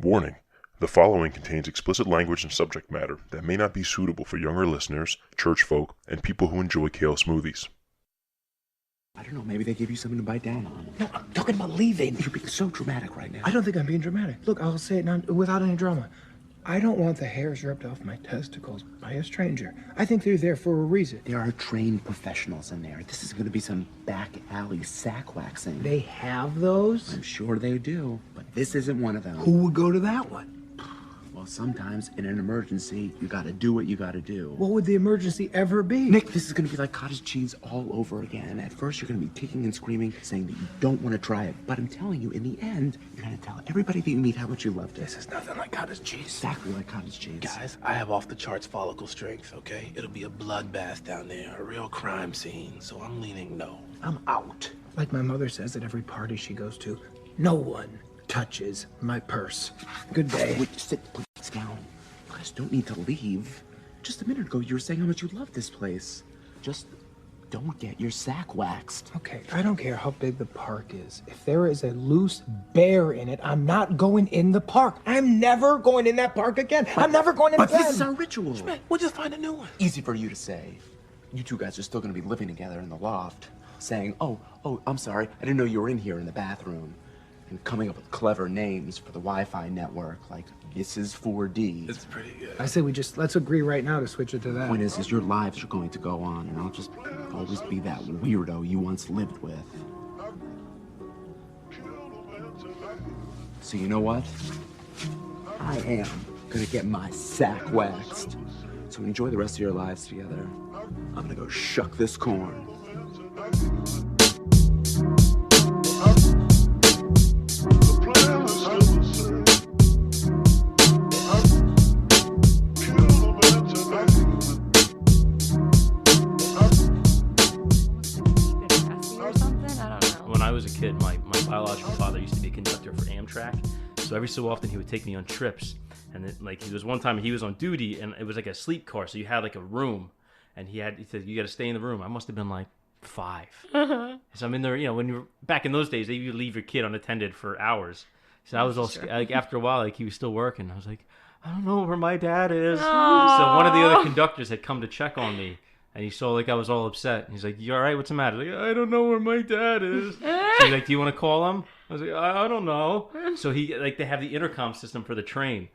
Warning: the following contains explicit language and subject matter that may not be suitable for younger listeners, church folk, and people who enjoy kale smoothies. I don't know, maybe they give you something to bite down on. No, I'm talking about leaving. You're being so dramatic right now. I don't think I'm being dramatic. Look, I'll say it now without any drama. I don't want the hairs ripped off my testicles by a stranger. I think they're there for a reason. There are trained professionals in there. This is going to be some back alley sack waxing. They have those? I'm sure they do, but this isn't one of them. Who would go to that one? Well, sometimes in an emergency, you gotta do what you gotta do. What would the emergency ever be? Nick, this is gonna be like cottage cheese all over again. At first, you're gonna be kicking and screaming, saying that you don't want to try it. But I'm telling you, in the end, you're gonna tell everybody that you meet how much you loved it. This is nothing like cottage cheese. Exactly like cottage cheese. Guys, I have off-the-charts follicle strength, okay? It'll be a bloodbath down there, a real crime scene, so I'm leaning no. I'm out. Like my mother says at every party she goes to, no one touches my purse. Good day. Wait, sit please down. You guys don't need to leave. Just a minute ago, you were saying how much you love this place. Just don't get your sack waxed. Okay, I don't care how big the park is. If there is a loose bear in it, I'm not going in the park. I'm never going in that park again. I'm never going in But again. this is our ritual. We'll just find a new one. Easy for you to say. You two guys are still gonna be living together in the loft, saying, oh, I'm sorry, I didn't know you were in here in the bathroom. And coming up with clever names for the Wi-Fi network, like Mrs. 4D. It's pretty good. I say let's agree right now to switch it to that. Point is your lives are going to go on, and I'll just always be that weirdo you once lived with. So you know what? I am gonna get my sack waxed. So enjoy the rest of your lives together. I'm gonna go shuck this corn. My biological father used to be a conductor for Amtrak, so every so often he would take me on trips. And then, like, there was one time he was on duty, and it was like a sleep car, so you had like a room, and he said you got to stay in the room. I must have been like 5, so I'm in there. You know, when you're back in those days, you leave your kid unattended for hours. So I was all like, after a while, like he was still working. I was like, I don't know where my dad is. Aww. So one of the other conductors had come to check on me. And he saw like I was all upset. And he's like, "You all right? What's the matter?" I was like, "I don't know where my dad is." So he's like, "Do you want to call him?" I was like, I don't know." So he they have the intercom system for the train.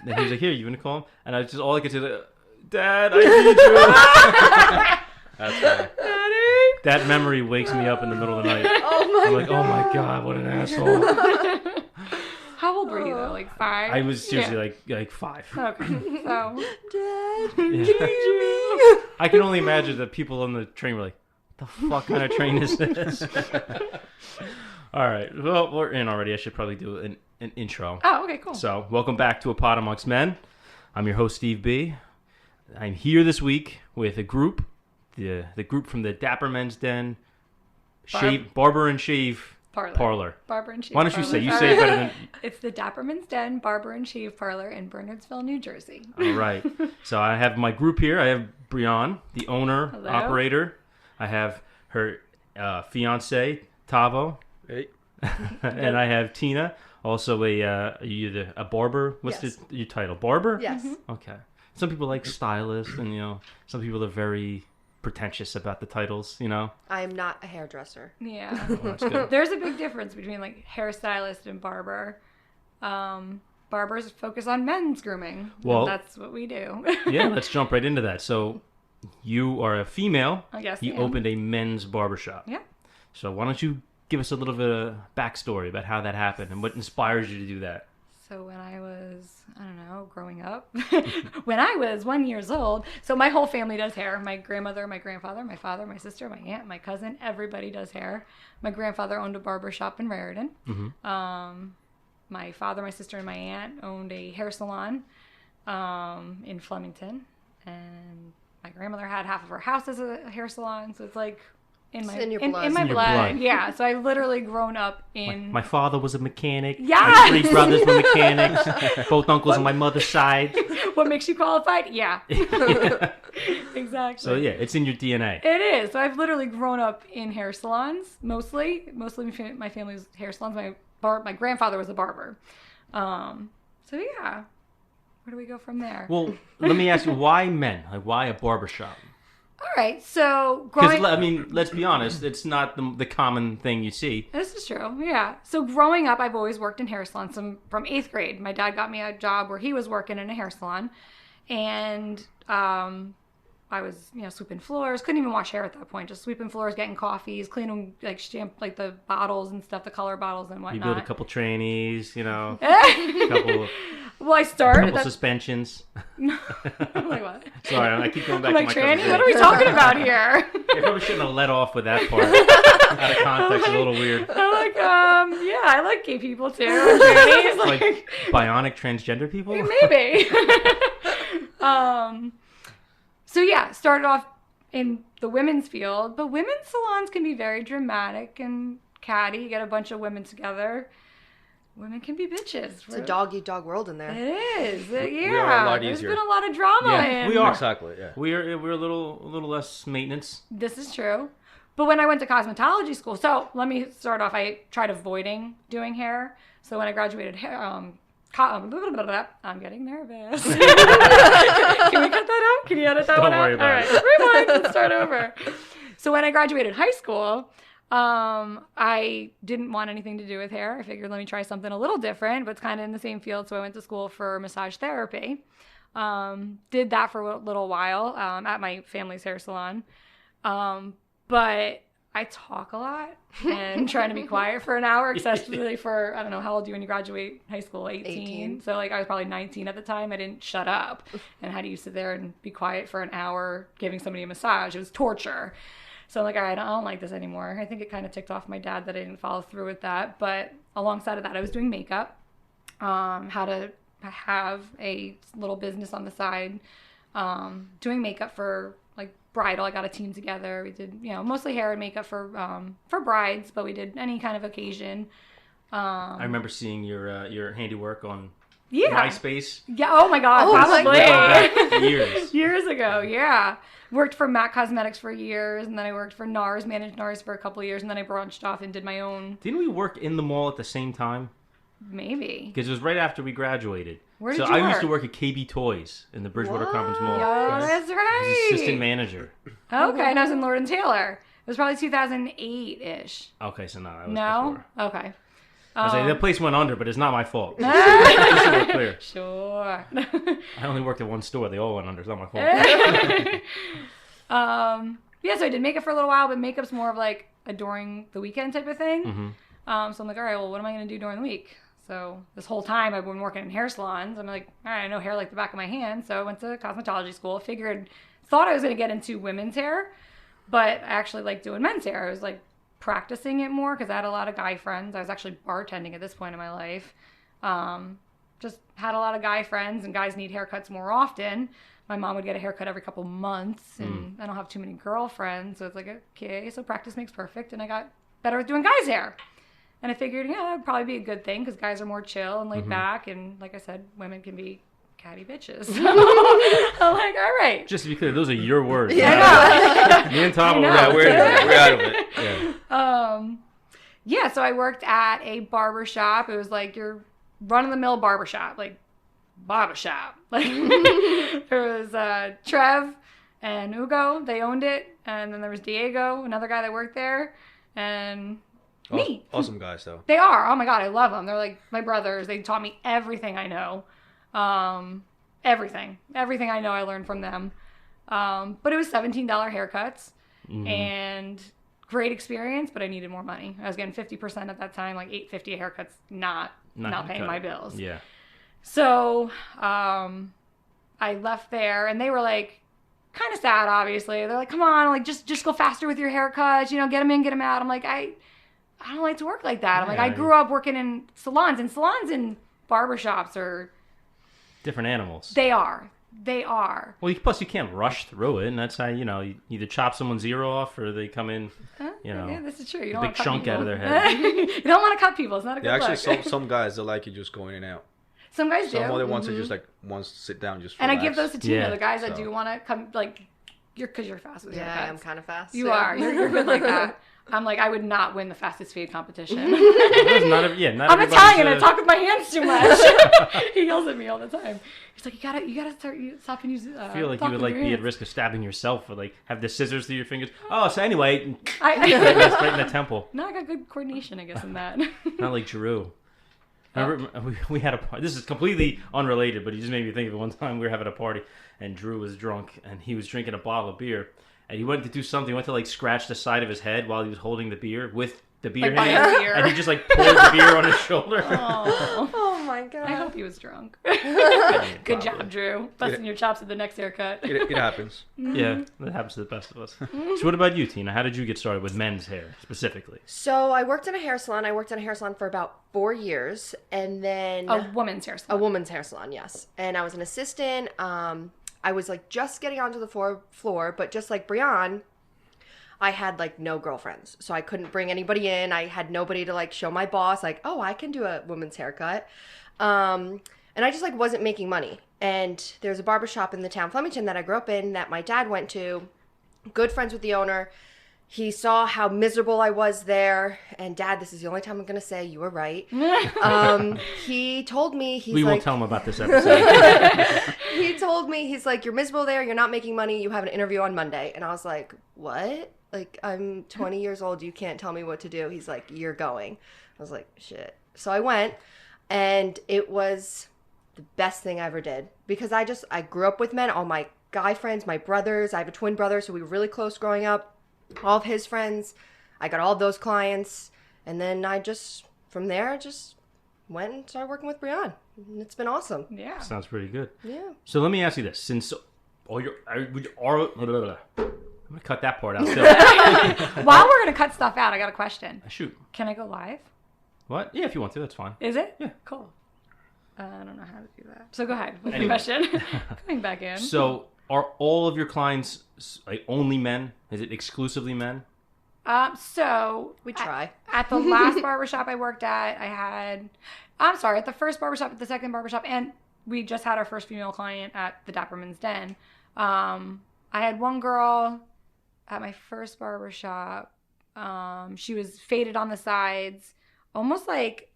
And he was like, "Here, you want to call him?" And I was just all I could say, "Dad, I need you." That's funny. Daddy? That memory wakes me up in the middle of the night. Oh my I'm like, God. "Oh my God, what an asshole." How old were you though? Like 5? I was seriously like 5. Okay. So Dad, yeah. I can only imagine that people on the train were like, "The fuck kind of train is this?" All right. Well, we're in already. I should probably do an intro. Oh, okay, cool. So, welcome back to APodAmongstMen. I'm your host, Steve B. I'm here this week with a group, the group from the DapperMen's Den, Barber and Shave Parlor. Barber and Shave Why don't you Parlor. say? You say it better than... It's the DapperMen's Den, Barber and Shave Parlor in Bernardsville, New Jersey. All right. So I have my group here. I have Brianne, the owner, Hello. operator. I have her fiance, Tavo. Hey. And I have Tina, also a barber. What's Yes. your title? Barber? Yes. Okay. Some people like stylist, and some people are very pretentious about the titles. I am not a hairdresser. Yeah. Oh, that's good. There's a big difference between like hairstylist and barber. Barbers focus on men's grooming. Well, and that's what we do. Yeah, let's jump right into that. So, you are a female. I guess You I am. opened a men's barbershop. Yeah. So why don't you give us a little bit of backstory about how that happened and what inspires you to do that? So when I was, growing up, when I was 1 year old, so my whole family does hair. My grandmother, my grandfather, my father, my sister, my aunt, my cousin, everybody does hair. My grandfather owned a barber shop in Raritan. Mm-hmm. My father, my sister, and my aunt owned a hair salon in Flemington. And my grandmother had half of her house as a hair salon. So it's like in my in your in blood. my It's in your blood. blood. Yeah. So I've literally grown up in My father was a mechanic. Yes! My 3 brothers were mechanics. Both uncles on my mother's side. What makes you qualified? Yeah. Yeah. Exactly. So yeah, it's in your DNA. It is. So I've literally grown up in hair salons, mostly my family's hair salons. My grandfather was a barber. So yeah, where do we go from there? Well, let me ask you, why men? Like, why a barbershop? All right, so Because, I mean, let's be honest, it's not the common thing you see. This is true, yeah. So growing up, I've always worked in hair salons from 8th grade. My dad got me a job where he was working in a hair salon. And I was, sweeping floors. Couldn't even wash hair at that point. Just sweeping floors, getting coffees, cleaning, like the bottles and stuff, the color bottles and whatnot. You build a couple trainees, couple Well, I started. Suspensions. I'm like, what? Sorry, I keep going back I'm to like, my tranny? cousin. What are we talking about here? You probably shouldn't have let off with that part. Out of context, a little weird. I'm like, yeah, I like gay people too. Trannies, like bionic transgender people? Maybe. So yeah, started off in the women's field, but women's salons can be very dramatic and catty. You get a bunch of women together. Women can be bitches. It's a dog-eat-dog world in there. It is. Yeah. We are a lot There's easier. been a lot of drama in. We are. Exactly, yeah. We're a little less maintenance. This is true. But when I went to cosmetology school, so let me start off. I tried avoiding doing hair. So when I graduated hair, I'm getting nervous. Can we cut that out? Can you edit that one out? Don't worry about it. All right, rewind. Let's start over. So when I graduated high school, I didn't want anything to do with hair. I figured let me try something a little different, but it's kind of in the same field. So I went to school for massage therapy. Did that for a little while at my family's hair salon. But I talk a lot and trying to be quiet for an hour, especially for, I don't know, how old are you when you graduate high school? 18. So I was probably 19 at the time. I didn't shut up. And how do you sit there and be quiet for an hour giving somebody a massage? It was torture. So I'm like, all right, I don't like this anymore. I think it kind of ticked off my dad that I didn't follow through with that. But alongside of that, I was doing makeup, how to have a little business on the side, doing makeup for like bridal. I got a team together. We did, mostly hair and makeup for brides, but we did any kind of occasion. I remember seeing your handiwork on Yeah. MySpace. Yeah. Oh my God. Probably. Back years. Years ago. Yeah. Worked for MAC Cosmetics for years, and then I worked for NARS, managed NARS for a couple of years, and then I branched off and did my own. Didn't we work in the mall at the same time? Maybe. Because it was right after we graduated. Where did so you I work? used to work at KB Toys in the Bridgewater Commons Mall. Oh, that's I right. was assistant manager. Okay, and I was in Lord & Taylor. It was probably 2008-ish. Okay, so no, that was No? before. Okay. I was like, that place went under, but it's not my fault. Just so we're clear. Sure. I only worked at one store. They all went under. It's not my fault. Yeah, so I did makeup for a little while, but makeup's more of like a during the weekend type of thing. Mm-hmm. So I'm like, all right, well, what am I going to do during the week? So this whole time I've been working in hair salons. I'm like, all right, I know hair like the back of my hand. So I went to cosmetology school. Thought I was going to get into women's hair, but I actually like doing men's hair. I was like practicing it more because I had a lot of guy friends. I was actually bartending at this point in my life. Just had a lot of guy friends, and guys need haircuts more often. My mom would get a haircut every couple months, and I don't have too many girlfriends. So it's like, okay, so practice makes perfect. And I got better at doing guys' hair. And I figured, yeah, that'd probably be a good thing because guys are more chill and laid back. And like I said, women can be catty bitches. So I'm like, all right. Just to be clear, those are your words. Yeah. Me and Tom I are know. We're out of it. Yeah. Yeah, so I worked at a barber shop. It was like your run-of-the-mill barber shop, like barber shop. Like there was Trev and Ugo, they owned it, and then there was Diego, another guy that worked there, and me. Awesome guys, though. They are. Oh my God, I love them. They're like my brothers. They taught me everything I know. Everything I know I learned from them. But it was $17 haircuts and great experience, but I needed more money. I was getting 50% at that time, like $8.50 a haircut's not paying my bills. Yeah. So I left there, and they were like kind of sad, obviously. They're like, come on, like just go faster with your haircuts, get them in, get them out. I'm like, I don't like to work like that. I'm like, I grew up working in salons and barbershops are Different animals. They are. Well, plus you can't rush through it, and that's how, you either chop someone's ear off or they come in, Yeah, this is true. You a don't big want to cut chunk people. out of their head. You don't want to cut people. It's not a good Yeah, look. actually, some guys, they like you just going in and out. Some guys do. Some other ones are just like, wants to sit down, just And relax. I give those to Tina, Yeah. the guys that do want to come, like, because you're fast with Yeah, haircuts. I'm kind of fast. You so. are. You're good like that. I'm like, I would not win the fastest feed competition. Not I'm Italian. I talk with my hands too much. He yells at me all the time. He's like, you gotta stop and use. I feel like you would like be at risk of stabbing yourself, or like have the scissors through your fingers. Oh, so anyway, right in the temple. No, I got good coordination, I guess, in that. Not like Drew. Remember, we had a party. This is completely unrelated, but he just made me think of it one time. We were having a party, and Drew was drunk, and he was drinking a bottle of beer. And he went to do something. He went to like scratch the side of his head while he was holding the beer with the beer hand. And he just like poured the beer on his shoulder. Oh my god. I hope he was drunk. Good job, Drew. Busting your chops at the next haircut. It happens. Yeah, that happens to the best of us. So what about you, Tina? How did you get started with men's hair specifically? So I worked in a hair salon. I worked in a hair salon for about 4 years, and then A woman's hair salon. A woman's hair salon, yes. And I was an assistant. I was like just getting onto the floor, but just like Brianne, I had like no girlfriends. So I couldn't bring anybody in. I had nobody to like show my boss like, oh, I can do a woman's haircut. And I just like wasn't making money. And there's a barbershop in the town Flemington that I grew up in that my dad went to. Good friends with the owner. He saw how miserable I was there. And Dad, this is the only time I'm going to say you were right. He told me, we won't tell him about this episode. He told me, he's like, you're miserable there. You're not making money. You have an interview on Monday. And I was like, what? Like, I'm 20 years old. You can't tell me what to do. He's like, you're going. I was like, shit. So I went, and it was the best thing I ever did. Because I grew up with men, all my guy friends, my brothers. I have a twin brother, so we were really close growing up. All of his friends. I got all of those clients. And then from there, I just went and started working with Brianne. And it's been awesome. Yeah. Sounds pretty good. Yeah. So let me ask you this. Since all your... I'm going to cut that part out. While we're going to cut stuff out, I got a question. Shoot. Can I go live? What? Yeah, if you want to, that's fine. Is it? Yeah. Cool. I don't know how to do that. So go ahead with the question. Coming back in. So are all of your clients like only men? Is it exclusively men? We try. At the last barbershop I worked at, at the first barbershop, at the second barbershop, and we just had our first female client at the DapperMen's Den. I had one girl at my first barbershop. She was faded on the sides, almost like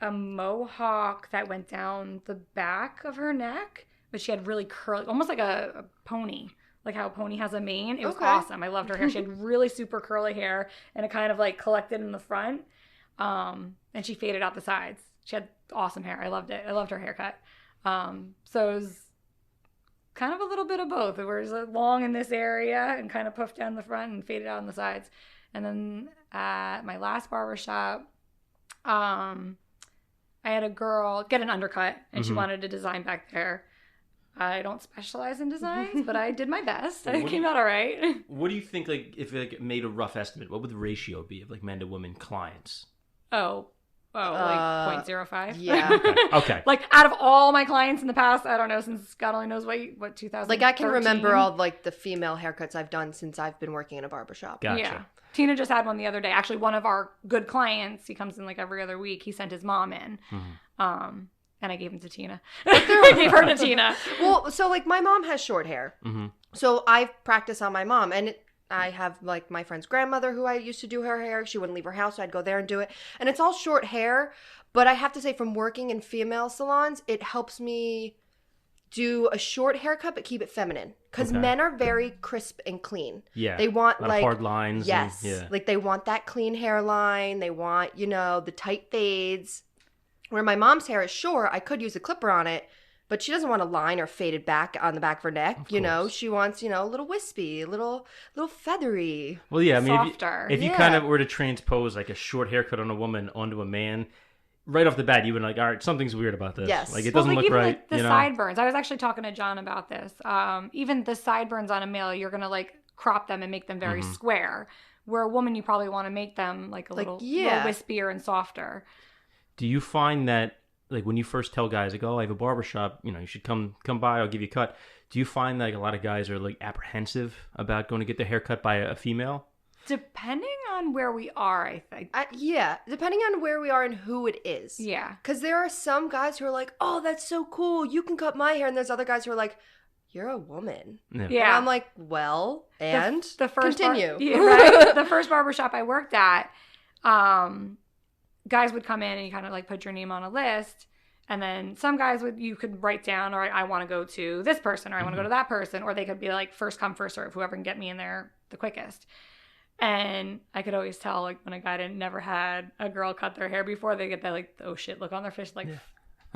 a mohawk that went down the back of her neck, but she had really curly, almost like a pony. Like how a pony has a mane. It was awesome. I loved her hair. She had really super curly hair, and it kind of like collected in the front. And she faded out the sides. She had awesome hair. I loved it. I loved her haircut. So it was kind of a little bit of both. It was long in this area and kind of puffed down the front and faded out on the sides. And then at my last barbershop, I had a girl get an undercut, and she wanted to design back there. I don't specialize in designs, but I did my best. It came out all right. What do you think, like, if it made a rough estimate, what would the ratio be of, like, men to women clients? Like 0.05? Yeah. Okay. Like, out of all my clients in the past, I don't know, since God only knows what 2000. Like, I can remember all, like, the female haircuts I've done since I've been working in a barbershop. Gotcha. Yeah. Tina just had one the other day. Actually, one of our good clients, he comes in, like, every other week. He sent his mom in. And I gave him to Tina. I gave her to Tina. Well, so, like, my mom has short hair. So I practice on my mom. And I have, like, my friend's grandmother who I used to do her hair. She wouldn't leave her house, so I'd go there and do it. And it's all short hair. But I have to say, from working in female salons, it helps me do a short haircut but keep it feminine. Because men are very crisp and clean. Yeah. They want, like... hard lines. Yes. And, yeah. Like, they want that clean hairline. They want, the tight fades. Where my mom's hair is short, I could use a clipper on it, but she doesn't want a line or faded back on the back of her neck. She wants, a little wispy, a little feathery. Well, yeah, I mean, softer. If you kind of were to transpose like a short haircut on a woman onto a man, right off the bat, you would like, all right, something's weird about this. Yes. Like, it doesn't look even right. Like the sideburns. I was actually talking to John about this. Even the sideburns on a male, you're going to like crop them and make them very square. Where a woman, you probably want to make them like a little wispier and softer. Do you find that, like, when you first tell guys, like, oh, I have a barbershop, you should come by, I'll give you a cut. Do you find, like, a lot of guys are, like, apprehensive about going to get their hair cut by a female? Depending on where we are, I think. Depending on where we are and who it is. Yeah. Because there are some guys who are like, oh, that's so cool, you can cut my hair. And there's other guys who are like, you're a woman. Yeah. And Yeah. I'm like, well, and the first continue. right? The first barbershop I worked at, guys would come in and you kind of like put your name on a list. And then some guys you could write down, or I want to go to this person, or I want to go to that person, or they could be like first come, first serve, whoever can get me in there the quickest. And I could always tell, like, when a guy never had a girl cut their hair before, they get that, like, oh shit look on their face, like,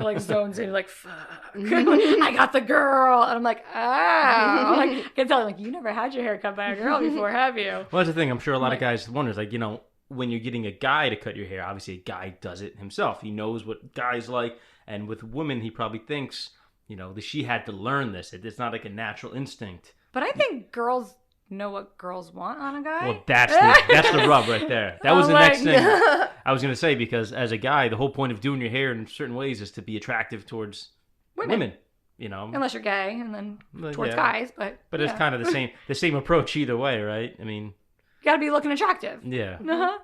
like zones in, like, fuck, I got the girl. And I'm like, I can tell, like, you never had your hair cut by a girl before, have you? Well, that's the thing. I'm sure a lot of guys wonder, like, you know, when you're getting a guy to cut your hair, obviously a guy does it himself. He knows what guys like. And with women, he probably thinks, you know, that she had to learn this. It's not like a natural instinct. But I think girls know what girls want on a guy. Well, that's the rub right there. That was the next thing I was going to say, because as a guy, the whole point of doing your hair in certain ways is to be attractive towards women, you know. Unless you're gay, and then towards guys, but it's kind of the same approach either way, right? I mean, you got to be looking attractive. Yeah. Uh-huh.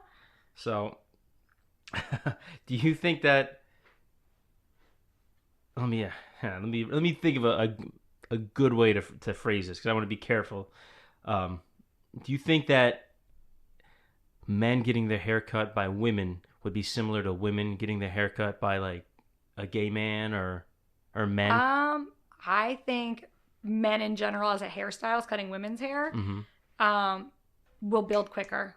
So, do you think that? Let me think of a good way to phrase this, because I want to be careful. Do you think that men getting their hair cut by women would be similar to women getting their hair cut by like a gay man or men? I think men in general, as a hairstylist, cutting women's hair, will build quicker.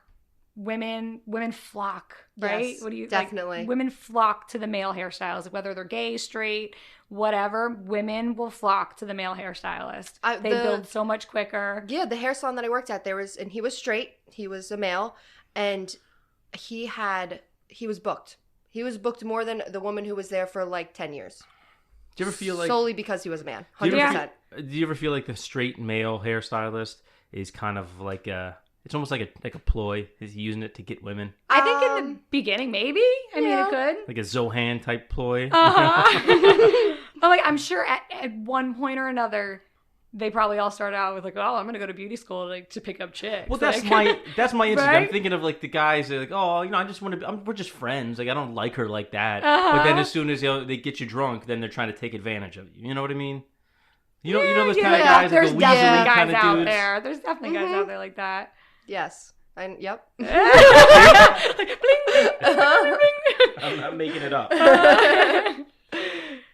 Women flock, right? Yes, What do you definitely. Like, women flock to the male hairstylist, whether they're gay, straight, whatever. Women will flock to the male hairstylist. They build so much quicker. Yeah, the hair salon that I worked at, and he was straight. He was a male, and he was booked. He was booked more than the woman who was there for like 10 years. Do you ever feel like solely because he was a man? 100%. Do you ever feel like the straight male hairstylist is kind of like it's almost like a ploy? Is he using it to get women? I think in the beginning, maybe. I mean, it could. Like a Zohan type ploy? But like, I'm sure at one point or another, they probably all started out with like, oh, I'm going to go to beauty school to pick up chicks. Well, that's like, my instinct. Right? I'm thinking of like the guys that are like, oh, you know, I just want to. We're just friends. Like I don't like her like that. But then as soon as they get you drunk, then they're trying to take advantage of you. You know what I I mean? You know those kind of guys. There's like the definitely weaselly guys kind of out dudes? there. There's definitely guys out there like that. Yes. Yep. I'm not making it up.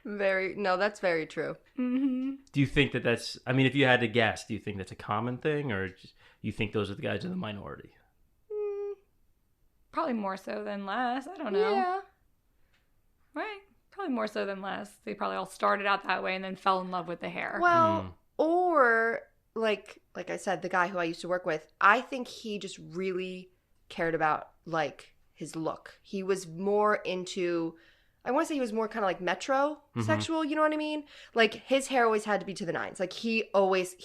That's very true. Mm-hmm. Do you think that's? I mean, if you had to guess, do you think that's a common thing, or you think those are the guys in the minority? Probably more so than less. I don't know. Yeah. Right. Probably more so than less. They probably all started out that way and then fell in love with the hair. Well, or like I said, the guy who I used to work with, I think he just really cared about like his look. He was more into, I want to say he was more kind of like metrosexual, you know what I mean? Like his hair always had to be to the nines. Like he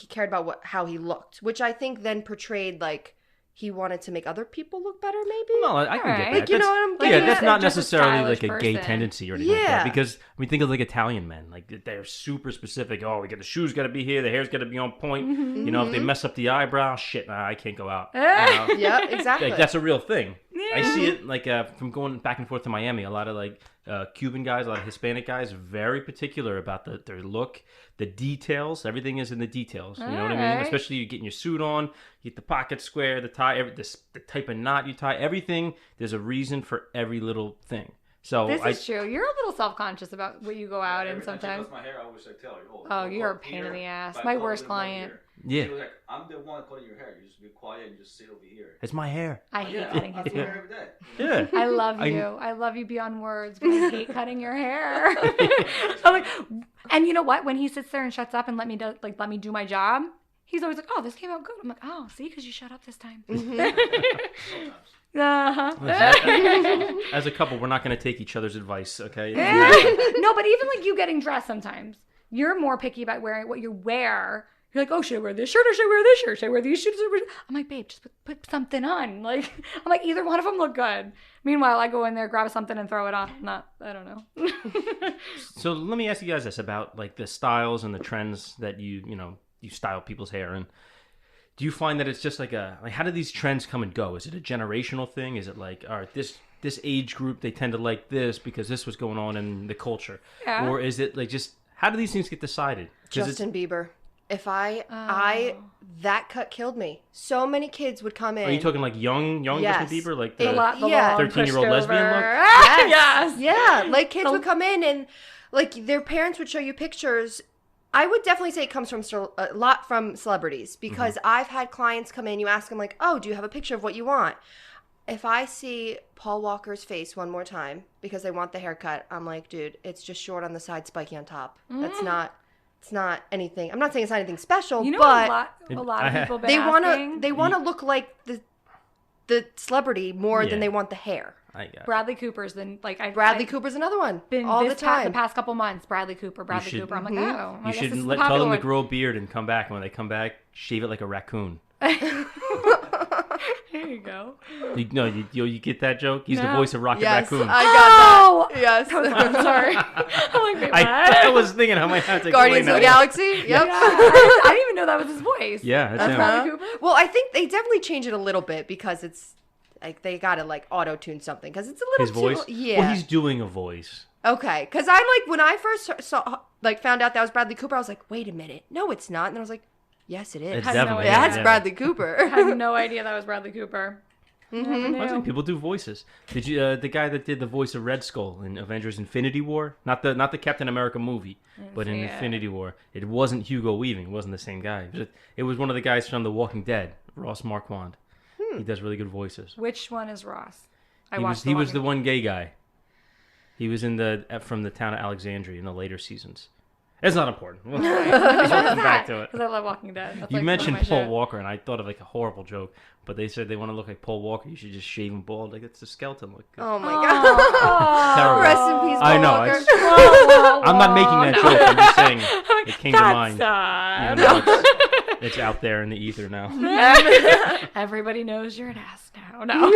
cared about how he looked, which I think then portrayed like he wanted to make other people look better, maybe. No, I can get that. Like, you know what I'm getting that's at? not Just a necessarily like a stylish gay person. tendency or anything like that. Yeah. Because I mean, think of like Italian men. Like they're super specific. Oh, we got the shoes got to be here. The hair's got to be on point. You know, if they mess up the eyebrow, shit, I can't go out. You know? Yeah, exactly. Like, that's a real thing. I see it like from going back and forth to Miami. A lot of like Cuban guys, a lot of Hispanic guys, very particular about their look, the details. Everything is in the details. You know what I mean? Alright. Especially you getting your suit on, you get the pocket square, the tie, the type of knot you tie. Everything. There's a reason for every little thing. So This is true. You're a little self-conscious about what you go out in sometimes. My hair, I always like tell her, Oh, you're a pain in the ass. My worst client. Yeah. She was like, I'm the one cutting your hair. You just be quiet and just sit over here. It's my hair. I hate cutting his I do hair. hair every day. Yeah. I love you. I love you beyond words, but I hate cutting your hair. I'm like, and you know what? When he sits there and shuts up and let me do my job, he's always like, "Oh, this came out good." I'm like, "Oh, see, because you shut up this time." As a couple, we're not going to take each other's advice, okay? No, but even like you getting dressed sometimes, you're more picky about wearing what you wear. You're like, oh, should I wear this shirt or should I wear this shirt? Should I wear these shoes? I'm like, babe, just put something on. Like, I'm like, either one of them look good. Meanwhile, I go in there, grab something, and throw it on. I don't know. So let me ask you guys this about like the styles and the trends that you style people's hair in. Do you find that it's just like how do these trends come and go? Is it a generational thing? Is it like, all right, this age group, they tend to like this because this was going on in the culture? Yeah. Or is it like just, how do these things get decided? Justin Bieber. That cut killed me. So many kids would come in. Are you talking like young Yes. Justin Bieber, like The the long 13-year-old lesbian look? Yes. Yeah, like kids would come in and like their parents would show you pictures. I would definitely say it comes from a lot from celebrities because I've had clients come in, you ask them like, "Oh, do you have a picture of what you want?" If I see Paul Walker's face one more time because they want the haircut, I'm like, "Dude, it's just short on the side, spiky on top. It's not anything. I'm not saying it's not anything special, You know, but a lot of people been they asking. want to look like the celebrity more than they want the hair. I got it. Bradley Cooper's been like Bradley Cooper's another one. Been all this the time. the past couple months. Bradley Cooper. I'm like, oh, I You guess should this is the tell popular them to one. grow a beard and come back. And when they come back, shave it like a raccoon. There you go. You get that joke? He's the No. voice of Rocket Yes, Raccoon. I got Oh! that. Yes. I'm sorry. I'm like, wait, what? I was thinking I might have to Guardians of the Galaxy. Yep. Yeah, I didn't even know that was his voice. Yeah, that's him. Bradley Cooper. Well, I think they definitely change it a little bit because it's like they gotta like auto tune something because it's a little His voice? too. Yeah. Well, he's doing a voice. Okay, because I'm like when I first found out that was Bradley Cooper, I was like, wait a minute, no, it's not, and then I was like, yes, it is. It's Had no definitely idea. That's yeah. Bradley Cooper. I had no idea that was Bradley Cooper. I think people do voices. Did you the guy that did the voice of Red Skull in Avengers: Infinity War? Not the Captain America movie, but in see it. Infinity War, it wasn't Hugo Weaving. It wasn't the same guy. It was one of the guys from The Walking Dead, Ross Marquand. He does really good voices. Which one is Ross? He was the one gay guy. He was from the town of Alexandria in the later seasons. It's not important. We'll come back to it. Because I love Walking Dead. That's You like mentioned one of my Paul shit. Walker, and I thought of like a horrible joke, but they said they want to look like Paul Walker. You should just shave him bald, like it's a skeleton look. Oh my god. Terrible. Rest in peace, Paul I know. Walker. I'm not making that joke. I'm just saying it came to That's mind. sad. You know, it's out there in the ether now. Everybody knows you're an ass now. No.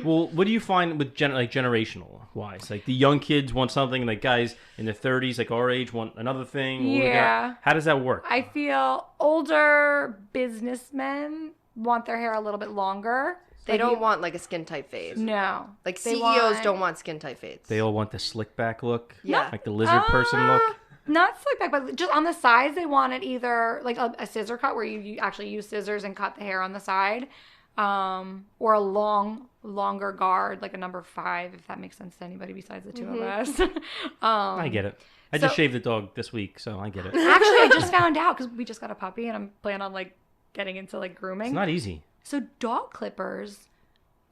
Well, what do you find with generational wise? Like the young kids want something, and like guys in their 30s, like our age, want another thing. Yeah. How does that work? I feel older businessmen want their hair a little bit longer. They don't want like a skin tight fade. No. Like They CEOs don't want skin tight fades. They all want the slick back look. Yeah. Like the lizard person look. Not slick back, but just on the sides, they want it either like a scissor cut where you actually use scissors and cut the hair on the side, or a longer guard, like a number 5, if that makes sense to anybody besides the two of us. I get it. I just shaved the dog this week, so I get it. Actually, I just found out because we just got a puppy and I'm planning on like getting into like grooming. It's not easy. So dog clippers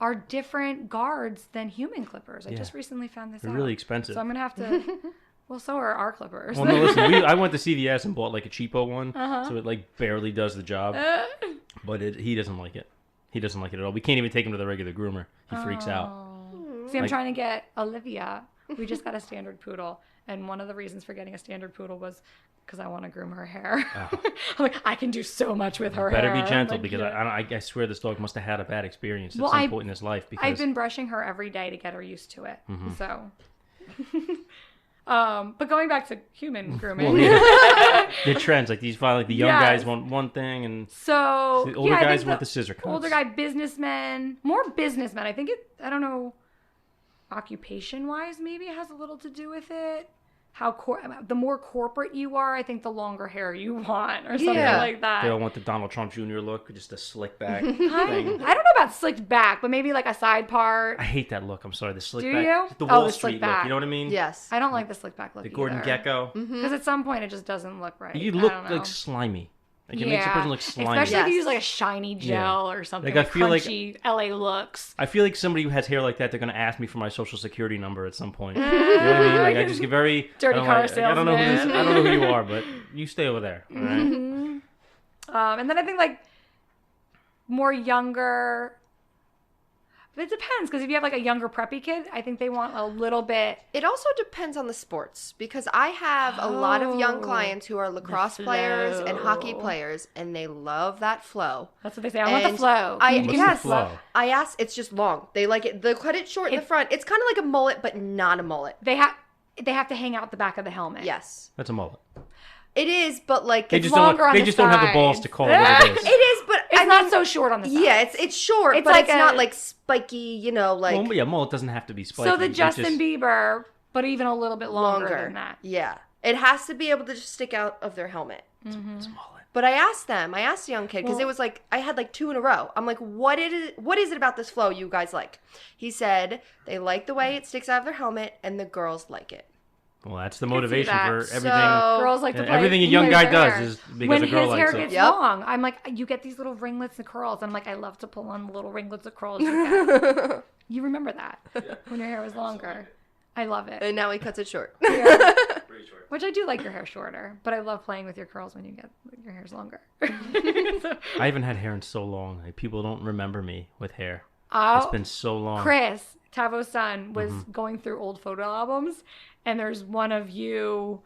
are different guards than human clippers. I Yeah. just recently found this They're out. really expensive. So I'm gonna have to. Well, so are our clippers. Well, no, listen. I went to CVS and bought like a cheapo one, so it like barely does the job. But he doesn't like it. He doesn't like it at all. We can't even take him to the regular groomer. He freaks out. See, I'm Like- trying to get Olivia. We just got a standard poodle, and one of the reasons for getting a standard poodle was because I want to groom her hair. I'm like, I can do so much with her Better hair. be gentle Like, because yeah. I swear this dog must have had a bad experience at Well, some point in his life. Because I've been brushing her every day to get her used to it. Mm-hmm. So, but going back to human grooming. well, yeah, the trends like these. Like the young Yes. guys want one thing, and So the older I guys think want the scissor cuts. Older guy businessmen, more businessmen. I think I don't know, occupation wise, maybe it has a little to do with it. How the more corporate you are, I think the longer hair you want, or something like that. They all want the Donald Trump Jr. look, just a slick back I thing. don't know about slicked back, but maybe like a side part. I hate that look. I'm sorry, the slick Do back. you? The Oh, Wall the Street slick look. back. You know what I mean? Yes. I don't like the slick back look The Gordon either. Gecko. Because at some point it just doesn't look right. You I look don't know. like slimy. Like it makes a person look slimy. Especially if you Yes. use like a shiny gel or something. Like, I feel like- crunchy LA looks. I feel like somebody who has hair like that, they're gonna ask me for my social security number at some point. You know what I mean? Like I just get very Dirty I don't car like- I don't know who this, salesman. I don't know who you are, but you stay over there. All right? And then I think like more younger. But it depends because if you have like a younger preppy kid, I think they want a little bit. It also depends on the sports because I have a lot of young Oh, clients who are lacrosse players and hockey players, and they love that flow. That's what they say. I want the And flow. I Can you What's give me the flow? I asked. It's just long. They like it. They cut it short in the front. It's kind of like a mullet, but not a mullet. They have to hang out the back of the helmet. Yes, That's a mullet. it is. But like They It's just don't. longer on They the just don't have the balls sides. to call it what it is. it is. But It's I not mean, so short on the side. yeah, it's short, It's but like it's not a- like spiky. You know, like Well, yeah, mullet doesn't have to be spiky. So the It's Justin just- Bieber, but even a little bit longer than that. Yeah, It has to be able to just stick out of their helmet. Mm-hmm. But I asked the young kid, because it was like, I had like 2 in a row. I'm like, what is it about this flow you guys like? He said they like the way it sticks out of their helmet, and the girls like it. Well, that's the motivation for everything. Girls like to play everything a young guy does hair. is because when a girl his likes hair it. gets long, I'm like, you get these little ringlets and curls. I'm like, I love to pull on the little ringlets of curls you get. You remember that when your hair was longer. I love it. And now he cuts it short. Yeah. Which I do like your hair shorter, but I love playing with your curls when your hair's longer. I haven't had hair in so long. Like, people don't remember me with hair. Oh, It's been so long. Chris, Tavo's son, was going through old photo albums, and there's one of you,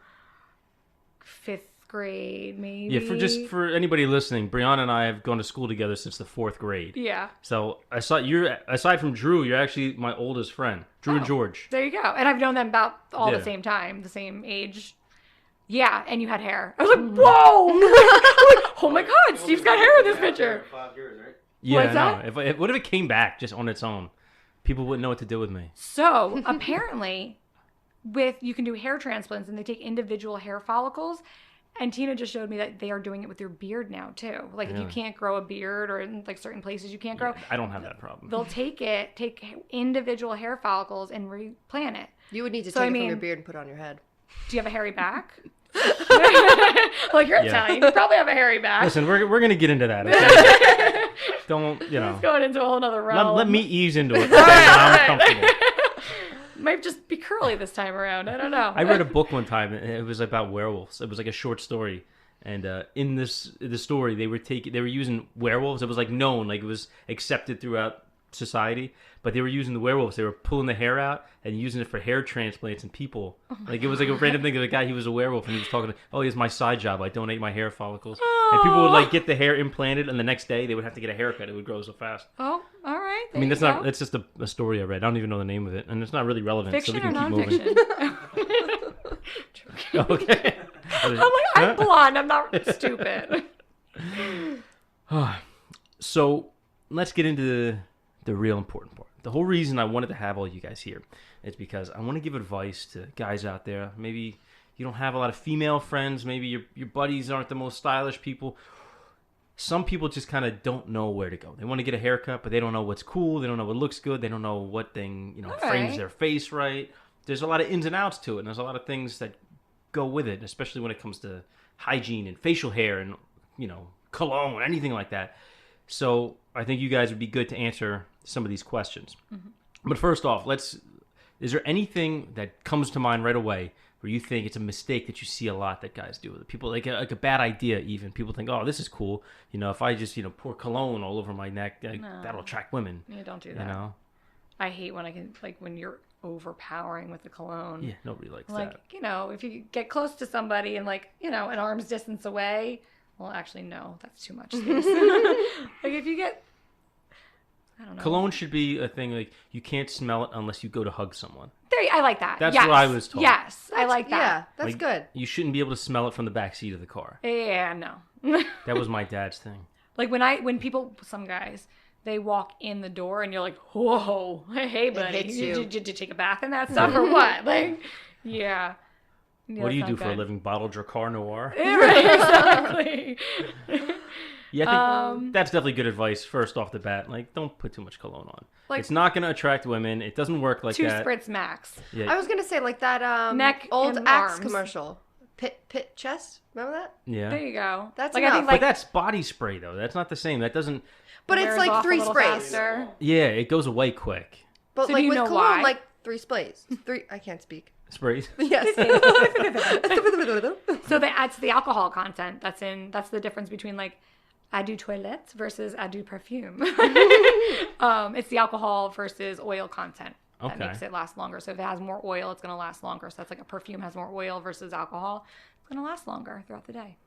5th grade, maybe. Yeah, for anybody listening, Brianna and I have gone to school together since the 4th grade. Yeah. So aside from Drew, you're actually my oldest friend, Drew and George. There you go. And I've known them about all the same time, the same age. Yeah, and you had hair. I was like, whoa! I'm like, oh my God, Steve's got hair in this picture. 5 years, right? Yeah, What's that? no. What if it came back just on its own? People wouldn't know what to do with me. So apparently, you can do hair transplants, and they take individual hair follicles. And Tina just showed me that they are doing it with your beard now too. Like if you can't grow a beard, or in like certain places you can't grow, I don't have that problem. they'll take individual hair follicles and replant it. You would need to So, take I it mean- from your beard and put it on your head. Do you have a hairy back? Like you're Italian, you probably have a hairy back. Listen, we're gonna get into that. Okay? Don't It's going into a whole nother realm. let me ease into it. I'm comfortable. Might just be curly this time around. I don't know. I read a book one time, and it was about werewolves. It was like a short story, and in the story they were using werewolves. It was like known, like it was accepted throughout society, but they were using the werewolves. They were pulling the hair out and using it for hair transplants and people. Like it was like a random thing. The guy, he was a werewolf, and he was talking. Oh, here's my side job. I donate my hair follicles, and people would like get the hair implanted, and the next day they would have to get a haircut. It would grow so fast. Oh, all right. I mean, that's just a story I read. I don't even know the name of it, and it's not really relevant. Fiction so we or can keep moving. nonfiction? Okay. I'm like, I'm blonde. I'm not stupid. So let's get into the real important part. The whole reason I wanted to have all you guys here is because I want to give advice to guys out there. Maybe you don't have a lot of female friends. Maybe your buddies aren't the most stylish people. Some people just kind of don't know where to go. They want to get a haircut, but they don't know what's cool. They don't know what looks good. They don't know what thing, frames their face right. There's a lot of ins and outs to it, and there's a lot of things that go with it, especially when it comes to hygiene and facial hair and, cologne, anything like that. So I think you guys would be good to answer some of these questions. Mm-hmm. But first off, is there anything that comes to mind right away where you think it's a mistake that you see a lot that guys do with it? People like a bad idea even. People think, oh, this is cool. If I just, pour cologne all over my neck, that'll attract women. Yeah, don't do that. I hate when you're overpowering with the cologne. Yeah, nobody likes that. If you get close to somebody and an arm's distance away, well, actually, no, that's too much space. If you get, I don't know. Cologne should be a thing like you can't smell it unless you go to hug someone. I like that. That's what I was told. Yes, I like that. Yeah, that's good. You shouldn't be able to smell it from the back seat of the car. Yeah, no. That was my dad's thing. Some guys, they walk in the door and you're like, whoa, hey buddy, did you take a bath in that stuff or what? Yeah. What do you do for a living? Bottle Dracar Noir? Right, exactly. Yeah, I think that's definitely good advice first off the bat. Don't put too much cologne on. It's not going to attract women. It doesn't work like 2 that. 2 spritz max. Yeah. I was going to say that neck old and Axe arms. commercial. Pit chest? Remember that? Yeah. There you go. That's I enough. think But that's body spray, though. That's not the same. That doesn't... But it's wears like off a 3 little sprays. faster. Yeah, it goes away quick. But So do you with know cologne, why? 3 sprays. 3. I can't speak. Sprays? Yes. So that's the alcohol content. That's the difference between eau de toilette versus eau de perfume. It's the alcohol versus oil content that makes it last longer. So if it has more oil, it's going to last longer. So that's like a perfume has more oil versus alcohol. It's going to last longer throughout the day.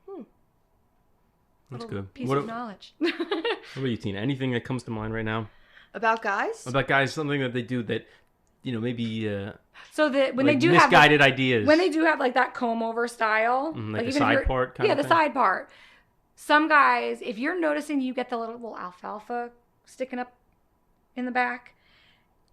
That's good. Piece of knowledge. What about you, Tina? Anything that comes to mind right now? About guys? About guys, something that they do that, maybe... So when they do misguided ideas. When they do have that comb over style. The even side part kind of the thing? side part. Some guys, if you're noticing you get the little alfalfa sticking up in the back,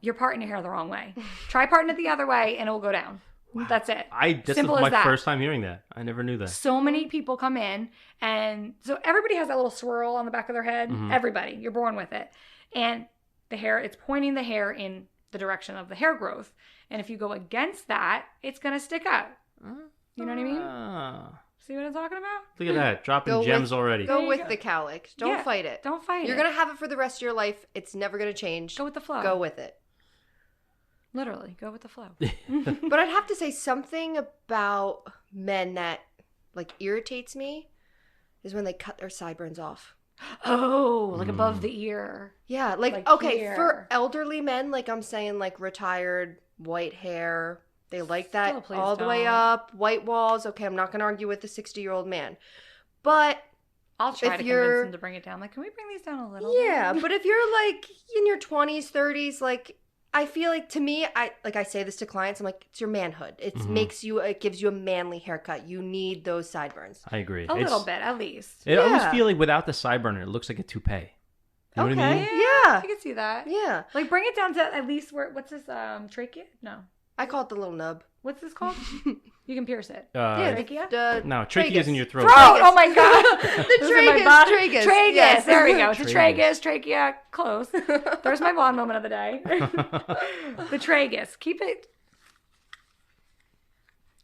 you're parting your hair the wrong way. Try parting it the other way and it will go down. That's it. This Simple is as my that. first time hearing that. I never knew that. So many people come in, and so everybody has that little swirl on the back of their head. Mhm. Everybody, you're born with it, and the hair, it's pointing the hair in the direction of the hair growth. And if you go against that, it's gonna stick up. You know what I mean? See what I'm talking about? Look at that, dropping Go gems with- already. Go you with go. the cowlick. Don't fight it. Don't fight You're it. gonna have it for the rest of your life. It's never gonna change. Go with the flow. Go with it. Literally, go with the flow. But I'd have to say something about men that like irritates me is when they cut their sideburns off. Oh, like above the ear. Yeah, like okay, here. for elderly men, like I'm saying, like retired, white hair, they like that Still, please all the way don't. up, white walls. Okay, I'm not gonna argue with the 60-year-old man, but I'll try if to you're- convince him to bring it down. Like, can we bring these down a little yeah, bit? but if you're like in your 20s, 30s, like I feel like to me, I say this to clients, I'm like, it's your manhood. It makes you, it gives you a manly haircut. You need those sideburns. I agree. A little bit, at least. I always Yeah. feel like without the sideburner, it looks like a toupee. You know what I mean? Yeah. I can see that. Yeah. Like, bring it down to at least where, what's this, trachea? No. I call it the little nub. What's this called? You can pierce it. Yeah, Trachea? No, trachea is in your throat. Throat! Oh my god! The This is in my tragus, body. tragus. Tragus. Yes. There we go. It's a Tragus. tragus, trachea, close. There's my blonde moment of the day. The tragus. Keep it.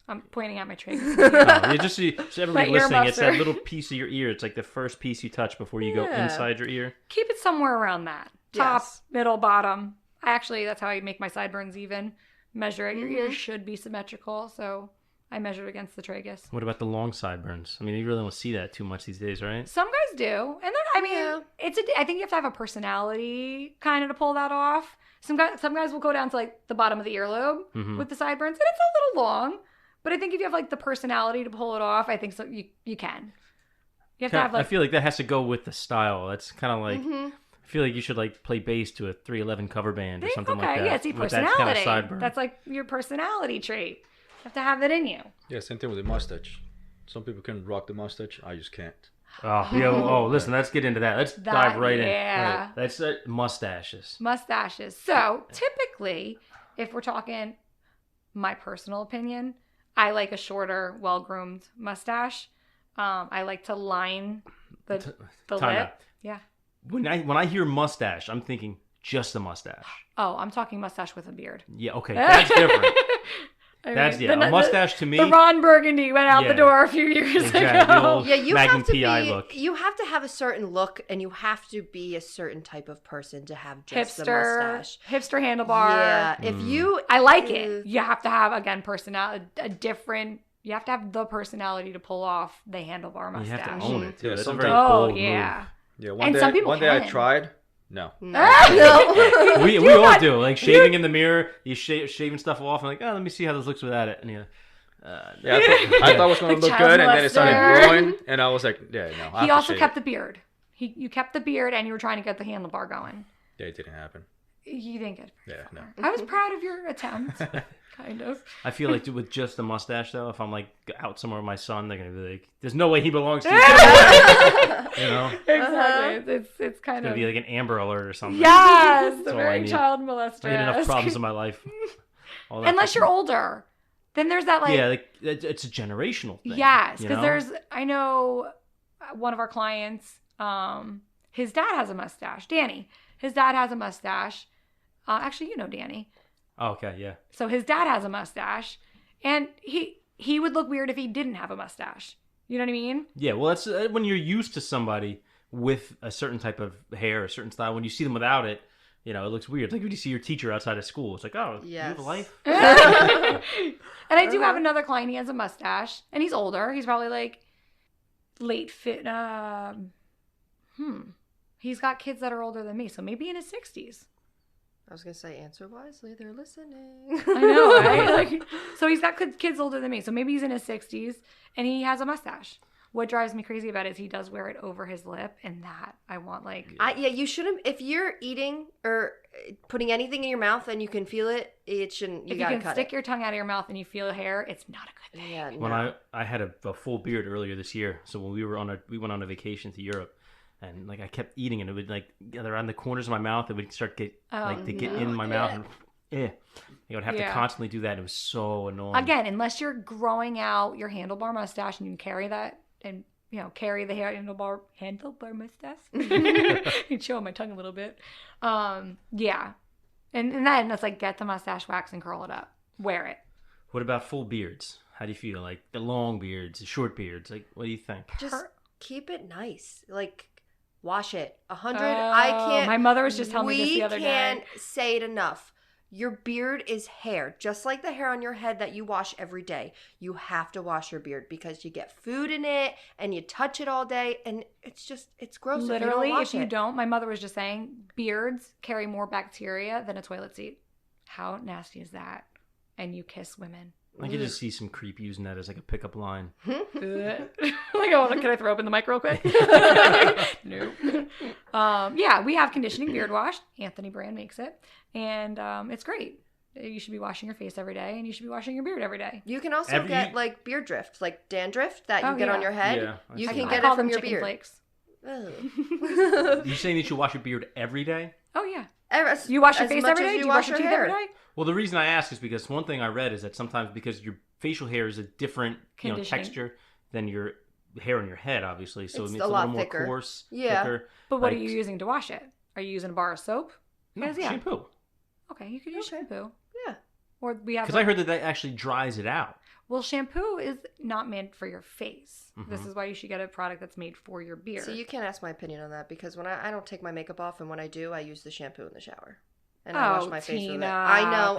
I'm pointing at my tragus. No, you just see, so everybody My ear listening, it's that muffler. little piece of your ear. It's like the first piece you touch before you go Yeah. inside your ear. Keep it somewhere around that. Top, Yes. middle, bottom. Actually, that's how I make my sideburns even. Measure it. Your ears should be symmetrical, so I measured against the tragus. What about the long sideburns? I mean, you really don't see that too much these days, right? Some guys do, and then I mean, Yeah. I think you have to have a personality kind of to pull that off. Some guys will go down to like the bottom of the earlobe with the sideburns, and it's a little long. But I think if you have like the personality to pull it off, I think so. You can. You have to have I like feel like that has to go with the style. That's kind of like, I feel like you should like play bass to a 311 cover band or something like that. Yeah, see, with that personality. kind of sideburn. That's like your personality trait. You have to have that in you. Yeah, same thing with the mustache. Some people can rock the mustache. I just can't. Oh, yeah. Oh, listen, let's get into that. Let's dive right in. Yeah. That's mustaches. Mustaches. So typically, if we're talking my personal opinion, I like a shorter, well-groomed mustache. I like to line the Time lip. out. Yeah. When I hear mustache, I'm thinking just a mustache. Oh, I'm talking mustache with a beard. Yeah, okay, that's different. I That's mean, a mustache to me. The Ron Burgundy went out Yeah. the door a few years Exactly, the ago. old Yeah, you Magnum have to PI be. look. You have to have a certain look, and you have to be a certain type of person to have just the Hipster, mustache. hipster handlebar. Yeah, if you, I like it. You have to have, again, personality, you have to have the personality to pull off the handlebar You mustache. have to own it too. Yeah, That's a sometimes- very Oh, bold yeah. Yeah, And some people one day I can. tried. No. no. move. We all do. Like shaving in the mirror, you shaving stuff off, and like, oh, let me see how this looks without it. And you, Yeah, I thought it was going to Like look child good, and then it started molester. growing, and I was like, yeah, no. I He have also to shave kept it. the beard. You kept the beard, and you were trying to get the handlebar going. Yeah, it didn't happen. You didn't get. Yeah, no. I was proud of your attempt, kind of. I feel like with just the mustache though, if I'm like out somewhere with my son, they're gonna be like, "There's no way he belongs to you." You know, Exactly. It's it's kind gonna of. be like an Amber Alert or something. Yes, That's the all I very need. child molester. I had enough problems in my life. All that Unless you're older, then there's that like. yeah, like it's a generational thing. Yes, you because know? there's. I know one of our clients. His dad has a mustache. Danny. His dad has a mustache. Actually, you know Danny. Oh, okay, yeah. So his dad has a mustache, and he would look weird if he didn't have a mustache. You know what I mean? Yeah, well, that's when you're used to somebody with a certain type of hair, a certain style. When you see them without it, you know, it looks weird. Like when you see your teacher outside of school, it's like, oh, you have a Yes. life? And I do have another client. He has a mustache, and he's older. He's probably like late fit. He's got kids that are older than me, so maybe in his 60s. I was gonna say, answer wisely. They're listening. I know, right? Like, so he's got kids older than me, so maybe he's in his 60s, and he has a mustache. What drives me crazy about it is he does wear it over his lip, and that I want like. Yeah, you shouldn't. If you're eating or putting anything in your mouth and you can feel it, it shouldn't. You if you gotta can cut stick it. your tongue out of your mouth and you feel hair, it's not a good thing. Yeah, When no. I had a full beard earlier this year, so when we went on a vacation to Europe, and like I kept eating, and it would like around the corners of my mouth, it would start to get in my mouth, and You would have to constantly do that. It was so annoying. Again, unless you're growing out your handlebar mustache and you can carry that and, carry the handlebar mustache. You chew on my tongue a little bit. Yeah. And then it's like, get the mustache wax and curl it up. Wear it. What about full beards? How do you feel? Like the long beards, the short beards? Like, what do you think? Just keep it nice. Like, wash it. 100. I can't. My mother was just telling me this the other day. We can't say it enough. Your beard is hair. Just like the hair on your head that you wash every day. You have to wash your beard because you get food in it and you touch it all day. And it's gross. Literally, if you don't, my mother was just saying, beards carry more bacteria than a toilet seat. How nasty is that? And you kiss women. I could just see some creep using that as like a pickup line. Like, can I throw open the mic real quick? Nope. Yeah, we have conditioning beard wash. Anthony Brand makes it. And it's great. You should be washing your face every day, and you should be washing your beard every day. You can also get like beard drift, like dandruff that you get on your head. Yeah, you can get it from your beard. Flakes. You're saying that you wash your beard every day? Oh, yeah. You wash your face every day? Do you wash your teeth hair every day? Well, the reason I ask is because one thing I read is that sometimes because your facial hair is a different texture than your hair on your head, obviously. So it's a little more coarse, thicker. But what are you using to wash it? Are you using a bar of soap? No, shampoo. Okay, you could use shampoo. Yeah. Or we have. Because I heard that actually dries it out. Well, shampoo is not meant for your face. Mm-hmm. This is why you should get a product that's made for your beard. So you can't ask my opinion on that because when I don't take my makeup off, and when I do, I use the shampoo in the shower. And I wash my face with it. I know.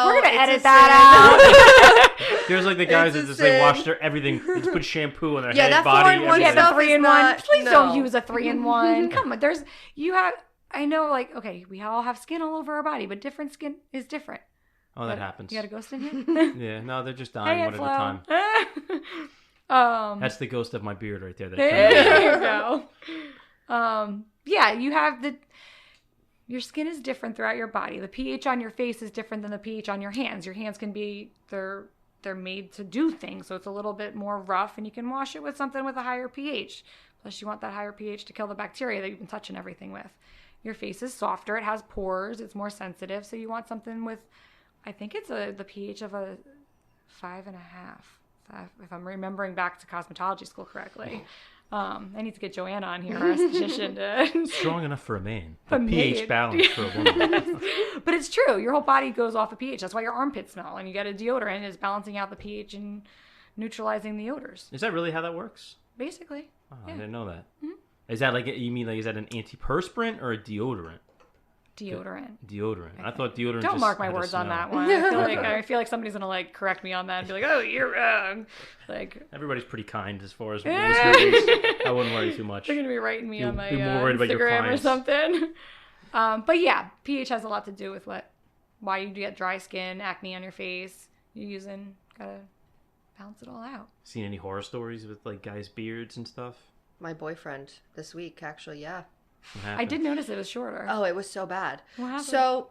We're going to edit that out. There's like the guys that just like wash their everything. They just put shampoo on their head, that body, everything. Yeah, the 3-in-1. Please don't use a 3-in-1. Come on. I know, like, okay, we all have skin all over our body, but different skin is different. Oh, that happens. You got a ghost in here? Yeah, no, they're just dying one at a time. That's the ghost of my beard right there. There you go. Yeah, you have your skin is different throughout your body. The pH on your face is different than the pH on your hands. Your hands can be, they're made to do things, so it's a little bit more rough, and you can wash it with something with a higher pH. Plus, you want that higher pH to kill the bacteria that you've been touching everything with. Your face is softer. It has pores. It's more sensitive, so you want something with, I think it's the pH of a 5.5, if I'm remembering back to cosmetology school correctly. I need to get Joanna on here, our esthetician. Strong enough for a man. But pH balance for a woman. But it's true. Your whole body goes off of pH. That's why your armpits smell. And you get a deodorant is balancing out the pH and neutralizing the odors. Is that really how that works? Basically. Oh, yeah. I didn't know that. Mm-hmm. Is that is that an antiperspirant or a deodorant? Deodorant. I thought deodorant. Don't mark my words on that one. I feel like somebody's gonna correct me on that and be like, "Oh, you're wrong." Everybody's pretty kind as far as listener base. I wouldn't worry too much. They're gonna be writing me on my be more worried about your Instagram or something. But yeah, pH has a lot to do with why you get dry skin, acne on your face. Gotta balance it all out. Seen any horror stories with guys' beards and stuff? My boyfriend this week, actually, yeah. I did notice it was shorter. Oh, it was so bad. What happened? So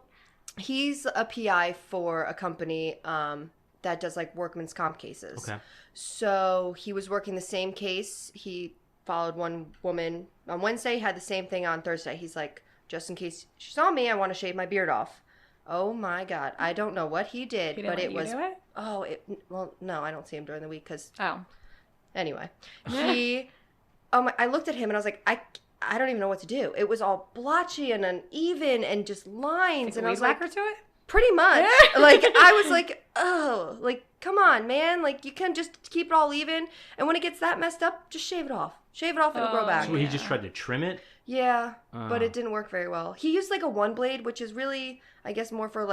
he's a PI for a company that does workman's comp cases. Okay. So he was working the same case. He followed one woman on Wednesday, had the same thing on Thursday. He's like, just in case she saw me, I want to shave my beard off. Oh my God. I don't know what he did, but it was... Well, no, I don't see him during the week because... Oh. Anyway. I looked at him and I was like, I don't even know what to do. It was all blotchy and uneven and just lines. And I was like, to it? Pretty much. I was like, oh, come on, man. You can just keep it all even. And when it gets that messed up, just shave it off. Shave it off, it'll grow back. So he just tried to trim it? Yeah, but it didn't work very well. He used a one blade, which is really, I guess, more for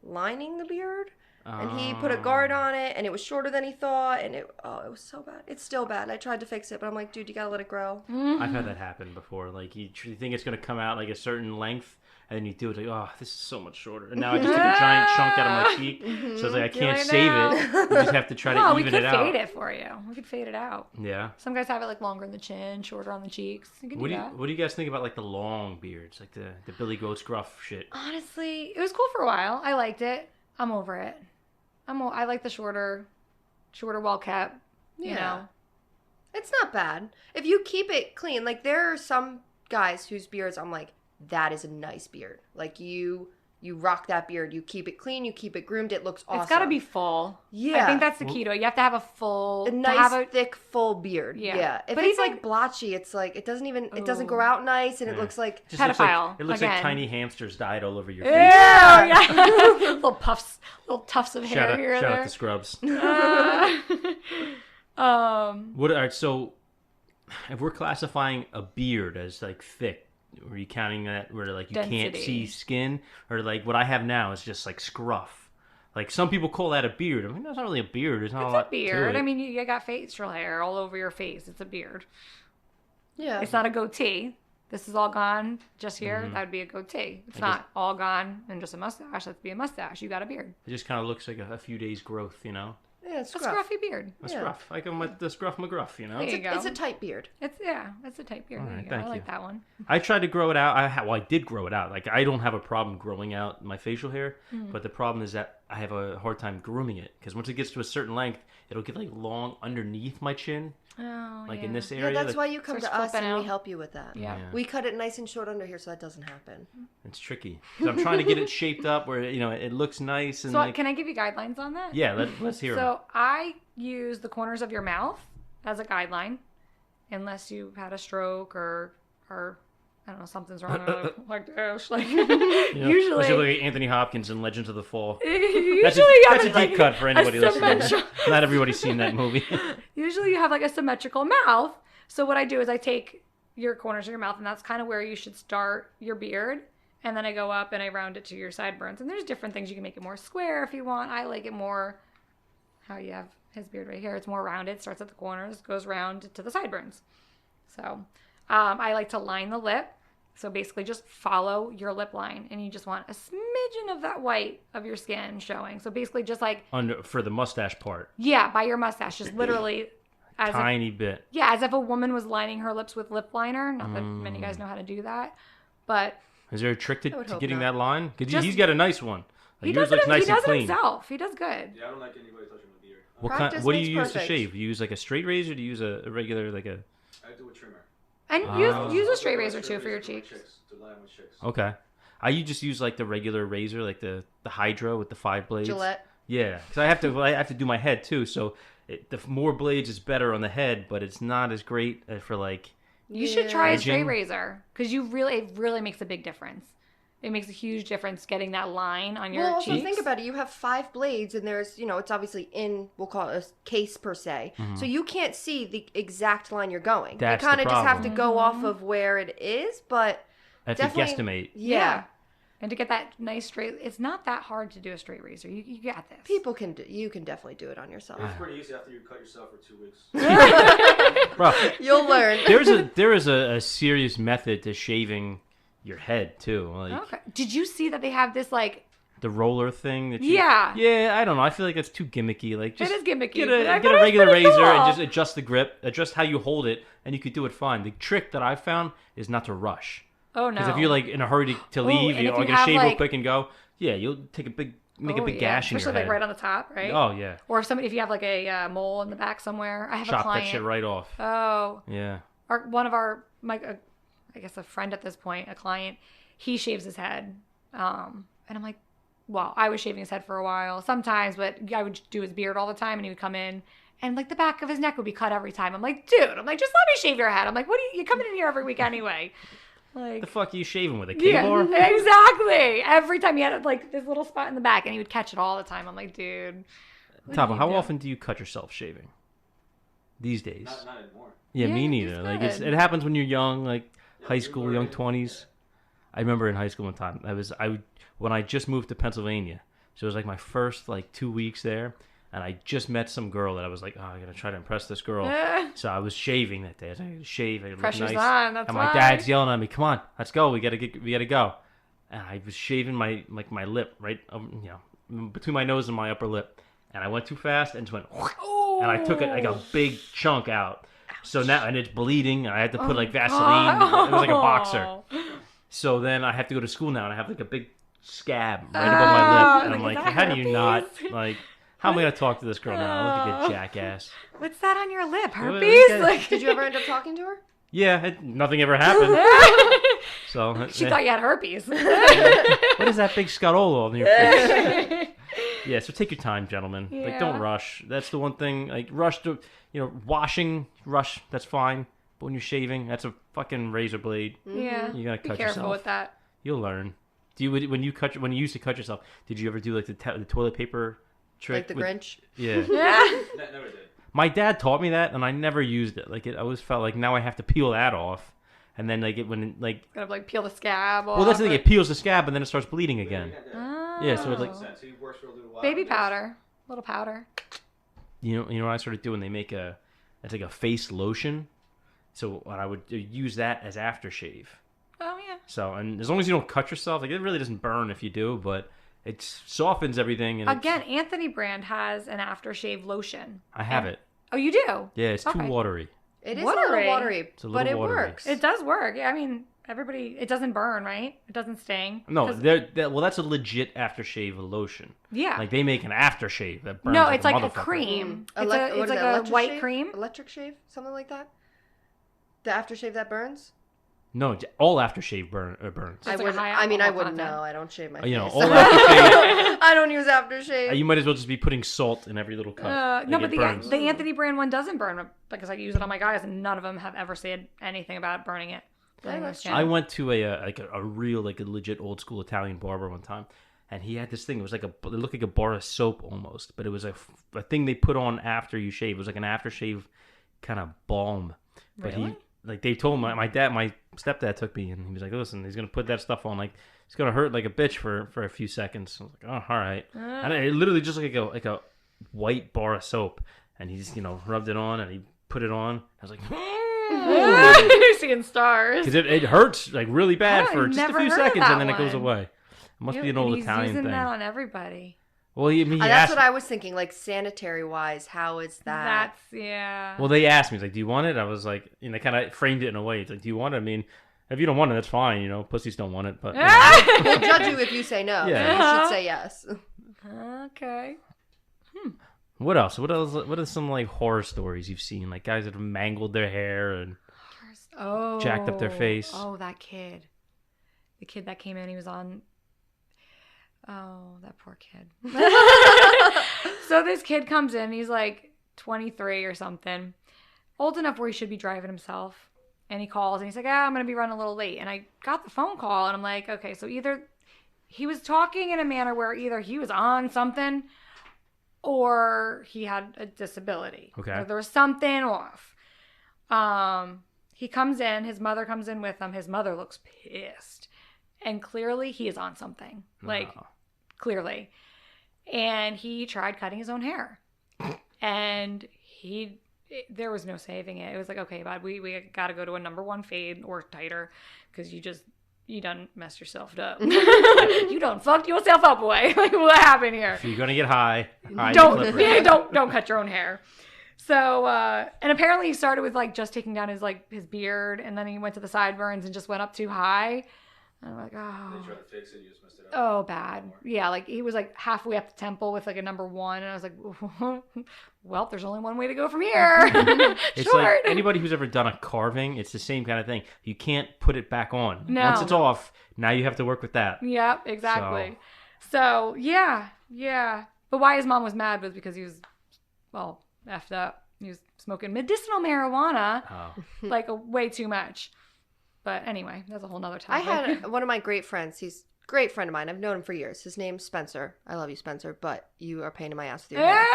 lining the beard. And he put a guard on it, and it was shorter than he thought, and it was so bad. It's still bad. I tried to fix it, but I'm like, dude, you gotta let it grow. I've had that happen before. You think it's gonna come out a certain length, and then you do it, oh, this is so much shorter. And now I just took a giant chunk out of my cheek, so it's I can't save it. You just have to try to even it out. We could fade it for you. We could fade it out. Yeah. Some guys have it longer in the chin, shorter on the cheeks. You can do that. What do you guys think about the long beards, the Billy Goat Scruff shit? Honestly, it was cool for a while. I liked it. I'm over it. I like the shorter, well kept. Yeah. You know, it's not bad if you keep it clean. There are some guys whose beards I'm like, that is a nice beard. You You rock that beard. You keep it clean. You keep it groomed. It looks awesome. It's got to be full. Yeah. I think that's the key to it. You have to have a full... A nice, thick, full beard. Yeah. Yeah. If it's like blotchy, it's like, it doesn't grow out nice, and it looks like... Pedophile. It looks like tiny hamsters died all over your face. Yeah. Little tufts of hair here and Shout there. out to Scrubs. What? All right, so if we're classifying a beard as like thick, are you counting that where like you can't see skin, or like what I have now is just like scruff? Like some people call that a beard. I mean, that's not really a beard. There's not a lot It's a beard. to it. I mean, you got facial hair all over your face. It's a beard. Yeah. It's not a goatee. This is all gone just here. That would be a goatee. It's not all gone and just a mustache. That'd be a mustache. You got a beard. It just kind of looks like a few days growth, you know? Yeah, it's A scruffy beard. A scruff. Like the Scruff McGruff, you know? There you go. It's a tight beard. It's a tight beard. All There right, you go. thank I like you. that one. I tried to grow it out. I did grow it out. Like, I don't have a problem growing out my facial hair, but the problem is that I have a hard time grooming it. Because once it gets to a certain length, it'll get, like, long underneath my chin. Oh, Like, yeah. in this Yeah, area. that's like, why you come starts to us flipping and we out. help you with that. Yeah. We cut it nice and short under here so that doesn't happen. It's tricky. 'Cause I'm trying to get it shaped up where, you know, it looks nice. And So like, can I give you guidelines on that? yeah, let's hear 'em. So I use the corners of your mouth as a guideline, unless you had a stroke or I don't know, something's wrong like this. Like You know, usually, like Anthony Hopkins in Legends of the Fall. usually That's you a have deep cut for anybody listening. symmetrical- Not everybody's seen that movie. Usually you have like a symmetrical mouth. So what I do is I take your corners of your mouth, and that's kind of where you should start your beard. And then I go up and I round it to your sideburns. And there's different things. You can make it more square if you want. I like it more how you have his beard right here. It's more rounded. Starts at the corners, goes round to the sideburns. So I like to line the lip. So basically just follow your lip line. And you just want a smidgen of that white of your skin showing. So basically just like... For the mustache part. Yeah, by your mustache. Just literally... Tiny bit. Yeah, as if a woman was lining her lips with lip liner. Not that many guys know how to do that. But... Is there a trick to hope getting not. that line? Because Just- he's got a nice one. Like he yours does, looks nice he and does it clean. himself. He does good. Yeah, I don't like anybody touching my beard. What do you use makes to perfect. shave? Do you use like a straight razor? Do you use a regular like a? I do a trimmer. And use a straight razor too for your cheeks. To line my chicks. Okay. I just use like the regular razor, like the Hydra with the 5 blades. Gillette. Yeah, because I have to do my head too. So the more blades is better on the head, but it's not as great for like. You should try a straight Edging. razor because it really makes a big difference. It makes a huge difference getting that line on your Well, also cheeks. think about it. You have 5 blades, and there's, it's obviously we'll call it a case per se. So you can't see the exact line you're going. That's you kind the of just have to problem. go off of where it is, but I have to definitely, guesstimate. Yeah. And to get that nice straight, it's not that hard to do a straight razor. You got this. People you can definitely do it on yourself. It's pretty easy after you cut yourself for 2 weeks. Bro, You'll learn. there is a serious method to shaving your head too. Like Okay. Did you see that they have this like? the roller thing that you, Yeah. Yeah, I don't know. I feel like that's too gimmicky. Like just It is gimmicky, Get but I a thought it was regular pretty razor cool. and just adjust the grip, adjust how you hold it, and you could do it fine. The trick that I found is not to rush. Oh no. Because if you're like in a hurry to leave, and you're if you gonna have, shave real like- quick and go. Yeah, you'll take make a big gash in your especially head. like right on the top, right? Oh yeah, Or if you have like a mole in the back somewhere. I have a chop client. that shit right off. Oh, Yeah. one of our I guess a friend at this point, a client, he shaves his head, and I'm like, well, I was shaving his head for a while sometimes, but I would do his beard all the time, and he would come in. And like the back of his neck would be cut every time. I'm like, dude, just let me shave your head. I'm like, what are you coming in here every week anyway? Like, The fuck are you shaving with a K-bar? exactly. Every time he had like this little spot in the back, and he would catch it all the time. I'm like, dude. what are Tava, you how doing? often do you cut yourself shaving? These days. Not anymore. Yeah, Yeah, me you neither. just Like said. it happens when you're young, like high you school, learn young it. 20s. I remember in high school one time, when I just moved to Pennsylvania. So it was like my first like 2 weeks there, and I just met some girl that I was like, oh, I'm gonna try to impress this girl. So I was shaving that day. I was like, I gotta shave, I gotta look Pressure's nice. on, that's and my why. dad's yelling at me, "Come on, let's go. We gotta go." And I was shaving my lip right, between my nose and my upper lip, and I went too fast and just went, and I took like a big chunk out. So now, and it's bleeding, and I had to put like Vaseline. It was like a boxer. So then I have to go to school now, and I have like a big scab right above my lip. And I'm like, like, is that how do you not, herpes? like, how am I going to talk to this girl now? Look at you, jackass. What's that on your lip? Well, Herpes? okay. Like, Did you ever end up talking to her? Yeah, nothing ever happened. So She thought you had herpes. what is that big scutolo on your face? Yeah, so take your time, gentlemen. Like, don't rush. That's the one thing. Like, rush to, washing, rush, that's fine. But when you're shaving, that's a fucking razor blade. Yeah. You gotta cut yourself. Be careful with that. You'll learn. When you used to cut yourself, did you ever do like the toilet paper trick? Like the Grinch? Yeah. Never did. My dad taught me that, and I never used it. Like, I always felt like now I have to peel that off. And then, like, Gotta, like, peel the scab off. Well, that's the thing. It peels the scab, and then it starts bleeding again. Oh. Yeah, so it, like... So it works for a little while. Baby powder. A little powder. You know what I started doing? They make it's like a face lotion. So I would use that as aftershave. Oh, yeah. So, and as long as you don't cut yourself, like, it really doesn't burn if you do, but it softens everything. And Again, Anthony brand has an aftershave lotion. I have it. Oh, you do? Yeah, it's too watery. It is a little watery, It's a but little it watery. works. It does work. Yeah, I mean, it doesn't burn, right? It doesn't sting. No, well, that's a legit aftershave lotion. Yeah. Like, they make an aftershave that burns. No, it's like a motherfucker. cream. What It's is like it, a electric white shave? cream. Electric shave? Something like that? The aftershave that burns? No, all aftershave burns. It's I like a wouldn't. high I mean, I alcohol wouldn't content. know. I don't shave my You know, face. all aftershave. I don't use aftershave. You might as well just be putting salt in every little cup. No, Like, but it burns. the Anthony brand one doesn't burn because I use it on my guys, and none of them have ever said anything about burning it. I went to a real, like, a legit old school Italian barber one time, and he had this thing. It was like it looked like a bar of soap almost, but it was a thing they put on after you shave. It was like an aftershave kind of balm. But Really? they told my stepdad took me, and he was like, listen, he's gonna put that stuff on, like, it's gonna hurt like a bitch for a few seconds. I was like, oh, all right. And it literally just like a white bar of soap, and he just rubbed it on, and he put it on. I was like. You're seeing stars. Because it hurts like really bad for just a never few heard of seconds, that and then it goes one. away. It must be an old he's Italian using thing. that on everybody. Well, he That's asked. what I was thinking. Like sanitary wise, how is that? That's yeah. Well, they asked me, like, "Do you want it?" I was like, they kind of framed it in a way. It's like, "Do you want it?" I mean, if you don't want it, that's fine. Pussies don't want it, but We'll judge you if you say no. Yeah. You should say yes. Okay. What else? What are some like horror stories you've seen? Like guys that have mangled their hair and jacked up their face. Oh, that kid. The kid that came in, he was on. Oh, that poor kid. So this kid comes in, he's like 23 or something, old enough where he should be driving himself. And he calls and he's like, I'm going to be running a little late. And I got the phone call and I'm like, okay, so either he was talking in a manner where either he was on something or he had a disability. Okay. Or there was something off. He comes in, his mother comes in with him. His mother looks pissed. And clearly he is on something. Like, clearly. And he tried cutting his own hair. And there was no saving it. It was like, okay, bud, we got to go to a number 1 fade or tighter because you done messed yourself up. You done fucked yourself up, boy. Like, what happened here? If you're gonna get high Don't cut your own hair. So, and apparently he started with like just taking down his beard, and then he went to the sideburns and just went up too high. And I'm like, oh. They tried to fix it, you just messed it up. Oh, bad. Yeah, like he was like halfway up the temple with like a number 1, and I was like, well, there's only one way to go from here. It's like anybody who's ever done a carving, it's the same kind of thing. You can't put it back on. No. Once it's off, now you have to work with that. Yep, exactly. So yeah. But why his mom was mad was because he was, well, effed up. He was smoking medicinal marijuana, like way too much. But anyway, that's a whole nother topic. I had one of my great friends. He's a great friend of mine. I've known him for years. His name's Spencer. I love you, Spencer, but you are a pain in my ass with your hair.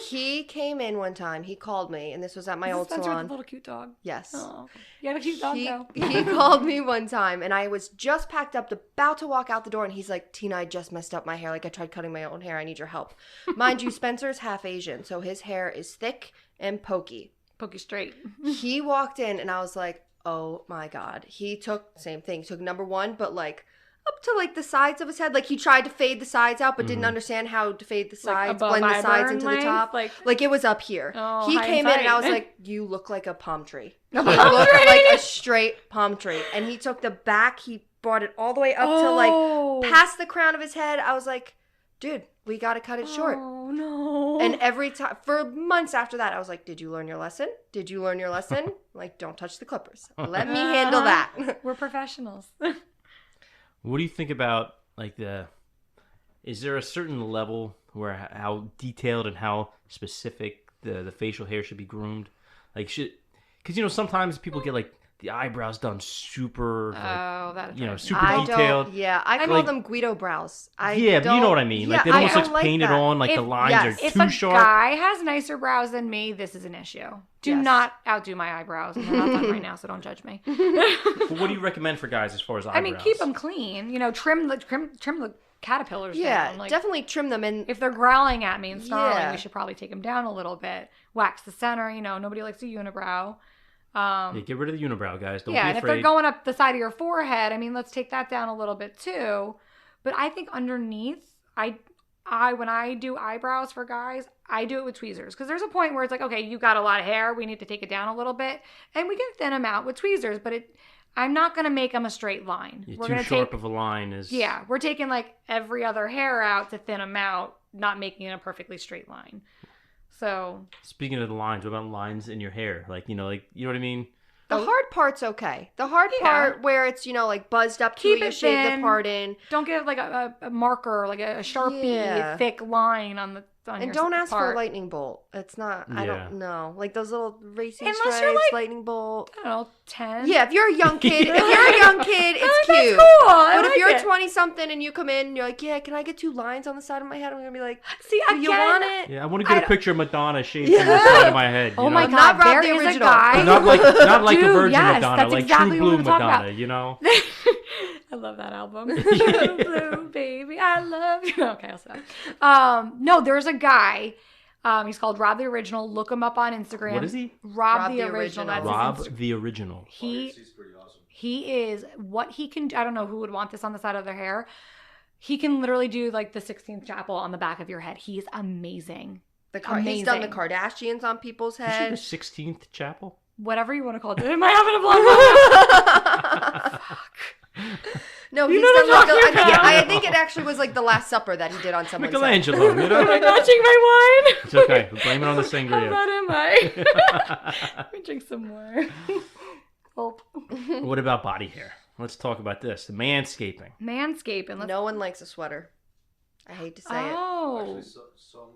He came in one time. He called me, and this was at my old Spencer salon. with the little cute dog. Yes. Oh, you had a cute dog, though. He called me one time, and I was just packed up, about to walk out the door, and he's like, Tina, I just messed up my hair. Like, I tried cutting my own hair. I need your help. Mind you, Spencer's half Asian, so his hair is thick and pokey. Pokey straight. He walked in, and I was like, oh my God. He took, same thing, took number 1, but like up to like the sides of his head. Like he tried to fade the sides out, but didn't understand how to fade the sides, above blend the sides into length, the top. Like it was up here. Oh, he high came and in and I was tight. like, you look like a palm tree. You look like a straight palm tree. And he took the back, he brought it all the way up to like past the crown of his head. I was like, dude, we got to cut it short. Oh, no. And every time, for months after that, I was like, did you learn your lesson? Did you learn your lesson? Like, don't touch the clippers. Let me handle that. We're professionals. What do you think about, like, is there a certain level where how detailed and how specific the facial hair should be groomed? Like, because, sometimes people get, like, the eyebrows done super, super detailed. I call them Guido brows. But you know what I mean. Like, they almost looks painted on, like the lines are too sharp. If a guy has nicer brows than me, this is an issue. Do not outdo my eyebrows. And they're not done right now, so don't judge me. But what do you recommend for guys as far as eyebrows? I mean, keep them clean. Trim the caterpillars down. Like, definitely trim them. And if they're growling at me and snarling, we should probably take them down a little bit. Wax the center. Nobody likes a unibrow. Get rid of the unibrow, guys. Don't be and afraid. if they're going up the side of your forehead, I mean, let's take that down a little bit too. But I think underneath, when I do eyebrows for guys, I do it with tweezers. Because there's a point where it's like, okay, you got a lot of hair. We need to take it down a little bit. And we can thin them out with tweezers. But I'm not going to make them a straight line. Too sharp of a line is... Yeah, we're taking like every other hair out to thin them out, not making it a perfectly straight line. So speaking of the lines, what about lines in your hair? Like, you know what I mean? The hard part's okay. The hard part where it's, like buzzed up to you shave the part in. Don't give like a marker, like a Sharpie thick line on and your don't ask part. for a lightning bolt. It's not, I don't know. Like those little racing Unless stripes, you're like, lightning bolt. I don't know, 10. Yeah, if you're a young kid, it's cute. That's cool. But if you're 20-something and you come in and you're like, yeah, can I get 2 lines on the side of my head? I'm going to be like, see, do you want it? Yeah, I want to get a picture of Madonna shaved from the side of my head. Oh my God, not Rob the there is original. a guy. Not like a virgin Madonna, that's like exactly true blue what I'm Madonna, about. I love that album. True blue, baby, I love you. Okay, I'll stop. No, there's a guy. He's called Rob the Original. Look him up on Instagram. What is he? Rob the Original. That's Rob the Original. He's pretty awesome. He is what he can. I don't know who would want this on the side of their hair. He can literally do like the 16th chapel on the back of your head. He's amazing. Amazing. He's done the Kardashians on people's heads. The 16th chapel? Whatever you want to call it. Am I having a blonde? Fuck. No, he's done like I think it actually was like the Last Supper that he did on someone's Michelangelo, Am I notching my wine? It's okay. Blame it on the sangria. How bad am I? Let me drink some more. Gulp. What about body hair? Let's talk about this. The manscaping. No one likes a sweater. I hate to say it.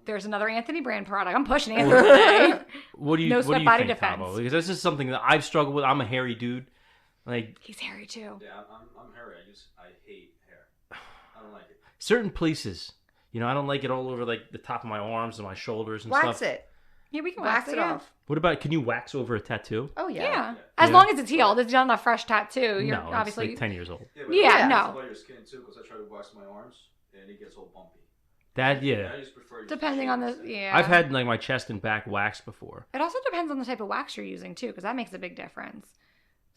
There's another Anthony brand product. I'm pushing Anthony today. What do you think, Pablo? Because this is something that I've struggled with. I'm a hairy dude. Like, he's hairy too. Yeah, I'm hairy. I hate hair. I don't like it. Certain places, I don't like it all over like the top of my arms and my shoulders and Wax stuff. it. Yeah, we can wax it off. What about, can you wax over a tattoo? Oh yeah. As long as it's healed. It's not a fresh tattoo. You're obviously it's like 10 years old. Yeah, no. Your skin too, because I try to wax my arms and it gets all bumpy. I just prefer depending on the I've had like my chest and back waxed before. It also depends on the type of wax you're using too, because that makes a big difference.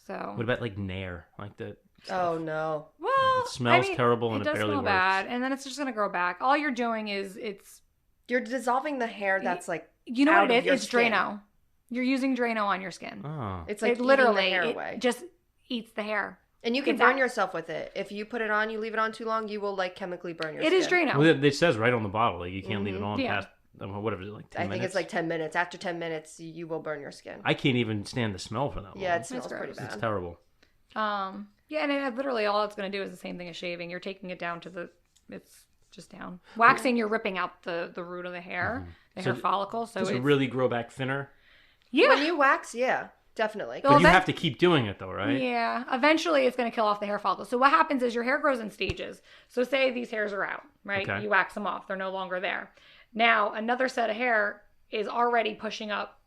So. What about like Nair, like the? Oh no. Well, it smells terrible and it barely works. Bad, and then it's just gonna grow back. All you're doing is you're dissolving the hair that's like you know what it is? It's skin. Drano. You're using Drano on your skin. Oh. It's like literally the hair away. Just eats the hair. And you can burn yourself with it. If you put it on, you leave it on too long, you will like chemically burn your skin. It is Drano. Well, it says right on the bottle, like you can't leave it on past whatever it is, like 10 minutes. I think it's like 10 minutes. After 10 minutes, you will burn your skin. I can't even stand the smell for that long. Yeah, it smells pretty bad. It's terrible. Yeah, and literally all it's going to do is the same thing as shaving. You're taking it down to it's just down. Waxing, you're ripping out the root of the hair, the hair follicle. So does it really grow back thinner? Yeah. When you wax, yeah. Definitely. But you have to keep doing it though, right? Yeah. Eventually it's going to kill off the hair follicle. So what happens is your hair grows in stages. So say these hairs are out, right? Okay. You wax them off. They're no longer there. Now another set of hair is already pushing up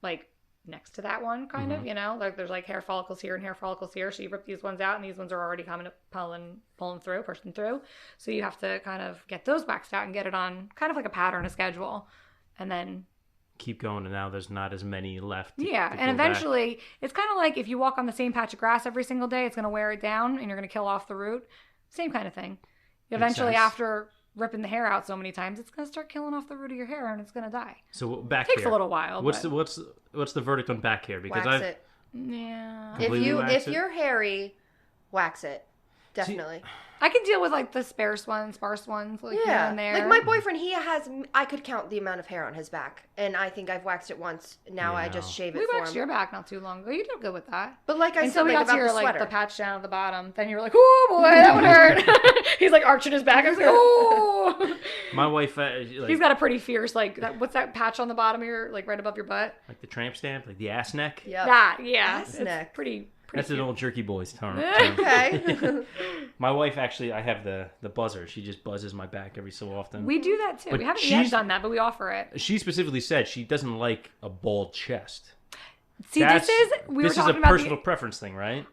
like next to that one kind of, like there's like hair follicles here and hair follicles here. So you rip these ones out and these ones are already coming up, pushing through. So you have to kind of get those waxed out and get it on kind of like a pattern, a schedule. And then keep going, and now there's not as many left. And eventually it's kind of like if you walk on the same patch of grass every single day, it's going to wear it down and you're going to kill off the root. Same kind of thing. Eventually, after ripping the hair out so many times, it's going to start killing off the root of your hair and it's going to die. So back hair takes a little while. What's the verdict on back hair? Because wax it. Yeah. If you're hairy, wax it. Definitely. I I can deal with like the sparse ones, like here and there. Like my boyfriend, I could count the amount of hair on his back, and I think I've waxed it once. Now I just shave it we for waxed him. your back not too long ago. You did good with that. But like I said, until we like got to your the like sweater. the patch down at the bottom, then you were like, "Oh boy, that would hurt." He's like arching his back. I was like, "Oh." My wife, He's got a pretty fierce like what's that patch on the bottom here, like right above your butt? like the tramp stamp, like the ass neck. Yep. That ass neck. Pretty. That's an old jerky boys term. Okay. My wife actually, I have the buzzer. She just buzzes my back every so often. We do that too. But we haven't yet done that, but we offer it. She specifically said she doesn't like a bald chest. See, this is a personal preference thing, right?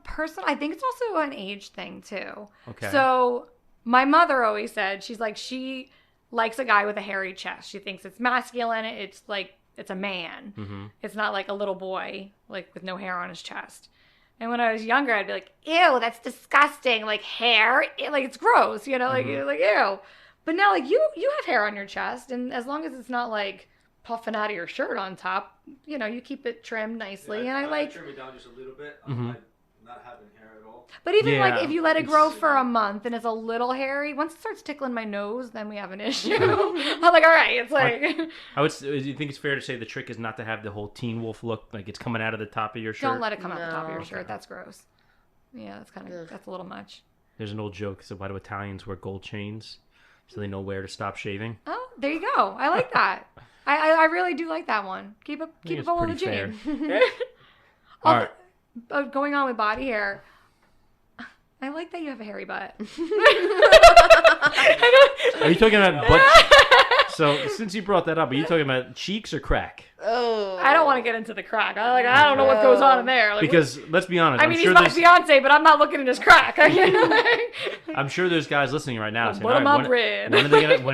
Personal. I think it's also an age thing too. Okay. So my mother always said she likes a guy with a hairy chest. She thinks it's masculine. It's like it's a man. Mm-hmm. It's not like a little boy like with no hair on his chest. And when I was younger, I'd be like, "Ew, that's disgusting! Like hair, like it's gross, you know, like ew." But now, like you have hair on your chest, and as long as it's not like puffing out of your shirt on top, you know, you keep it trimmed nicely. Yeah, and I like trim it down just a little bit. Mm-hmm. Not having hair at all. But even like if you let it grow for a month and it's a little hairy, once it starts tickling my nose, then we have an issue. I'm like, all right, it's like. Do you think it's fair to say the trick is not to have the whole Teen Wolf look, like it's coming out of the top of your shirt? Don't let it come out the top of your shirt. That's gross. Yeah, that's a little much. There's an old joke. So why do Italians wear gold chains? So they know where to stop shaving. Oh, there you go. I like that. I really do like that one. Keep it below the fair. jean. All right. Going on with body hair. I like that you have a hairy butt. Are you talking about butt? So since you brought that up, are you talking about cheeks or crack? Oh. I don't want to get into the crack. I don't know what goes on in there. Like, because let's be honest. I mean, he's my fiance, but I'm not looking at his crack. I'm sure there's guys listening right now saying, "What am I red?" When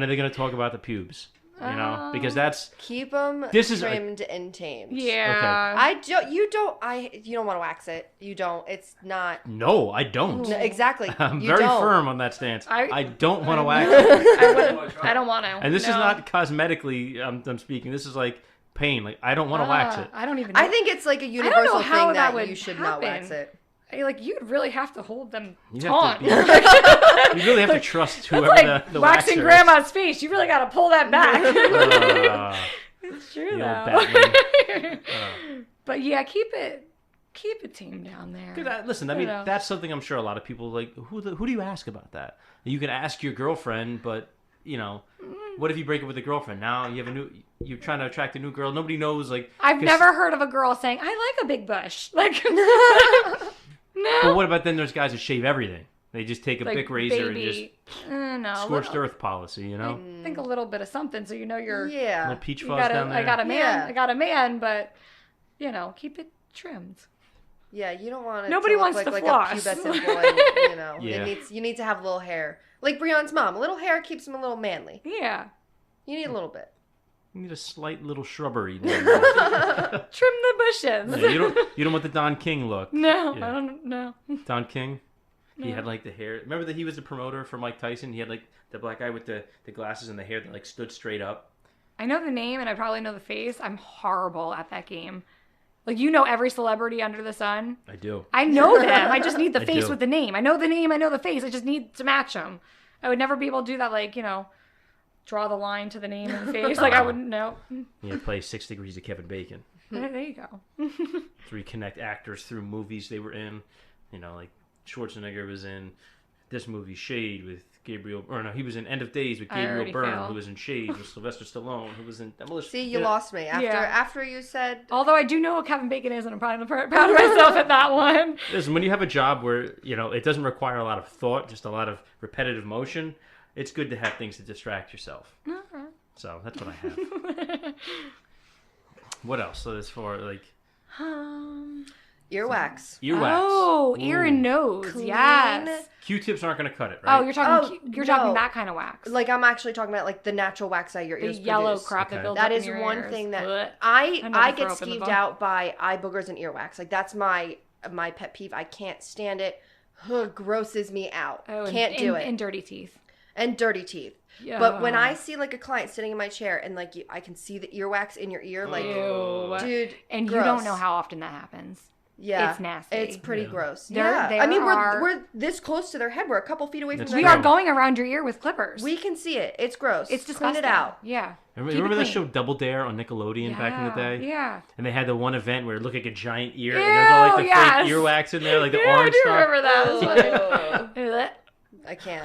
are they gonna talk about the pubes? You know, because that's keep them trimmed and tamed. Yeah. Okay. You don't want to wax it. You don't. It's not. No, I don't. No, exactly. I'm very firm on that stance. I don't want to wax it. I don't want to. And this is not cosmetically. I'm speaking. This is like pain. Like I don't want to wax it. I don't even know. I think it's like a universal thing that you should not wax it. Like you'd really have to hold them taut. You really have to trust whoever like the waxing waxer grandma's face. You really got to pull that back. It's true though. But yeah, keep it tamed down there. Listen, I mean that's something I'm sure a lot of people like. Who do you ask about that? You can ask your girlfriend, but you know, what if you break up with a girlfriend? Now you have you're trying to attract a new girl. Nobody knows. Like I've never heard of a girl saying I like a big bush. Like. No. But what about then there's guys who shave everything? They just take a Bic razor and just scorched earth policy, you know? I think a little bit of something so you know you're... Yeah. Little peach fuzz down there. I got a man, but, you know, keep it trimmed. Yeah, you don't want it Nobody to look wants like to floss. a pubescent boy, you know. Yeah. You need to have little hair. Like Breon's mom. A little hair keeps him a little manly. Yeah. You need a little bit. You need a slight little shrubbery down there. Trim the bushes. Yeah, you don't want the Don King look. No, yeah. I don't know. Don King? He had like the hair. Remember that he was the promoter for Mike Tyson? He had like the black guy with the glasses and the hair that like stood straight up. I know the name and I probably know the face. I'm horrible at that game. Like, you know every celebrity under the sun. I do. I know them. I just need the face with the name. I know the name. I know the face. I just need to match them. I would never be able to do that, like, you know, draw the line to the name and the face. Like, I wouldn't know. You play 6 Degrees of Kevin Bacon. There you go. To reconnect actors through movies they were in. You know, like Schwarzenegger was in this movie, Shade, with Gabriel... Or no, he was in End of Days with Gabriel Byrne, who was in Shade with Sylvester Stallone, who was in Demolition... See, you lost me. After you said... Although I do know what Kevin Bacon is, and I'm probably proud of myself at that one. Listen, when you have a job where, you know, it doesn't require a lot of thought, just a lot of repetitive motion... It's good to have things to distract yourself. Okay. So that's what I have. What else? So as far like earwax. Earwax. Oh, ear and nose. Clean. Yes. Q-tips aren't going to cut it, right? Oh, you're talking that kind of wax. Like I'm actually talking about like the natural wax that your ears the yellow produce. crap that builds That up in is your one ears. thing that Blech. I get skeeved out by eye boogers and earwax. Like that's my pet peeve. I can't stand it. Grosses me out. Oh, Can't do it. And dirty teeth. And dirty teeth. Yeah. But when I see like a client sitting in my chair and like I can see the earwax in your ear, like, Ew. dude, and gross. you don't know how often that happens. Yeah, it's nasty. It's pretty gross. There I mean, are- we're this close to their head. We're a couple feet away from That's their We true. are going around your ear with clippers. We can see it. It's gross. It's disgusting. Clean it out. Yeah. Remember that clean. show Double Dare on Nickelodeon back in the day? Yeah. And they had the one event where it looked like a giant ear, Ew, and there's all like the yes. fake earwax in there, like the Yeah, orange I do stuff. remember that. Oh, I can't.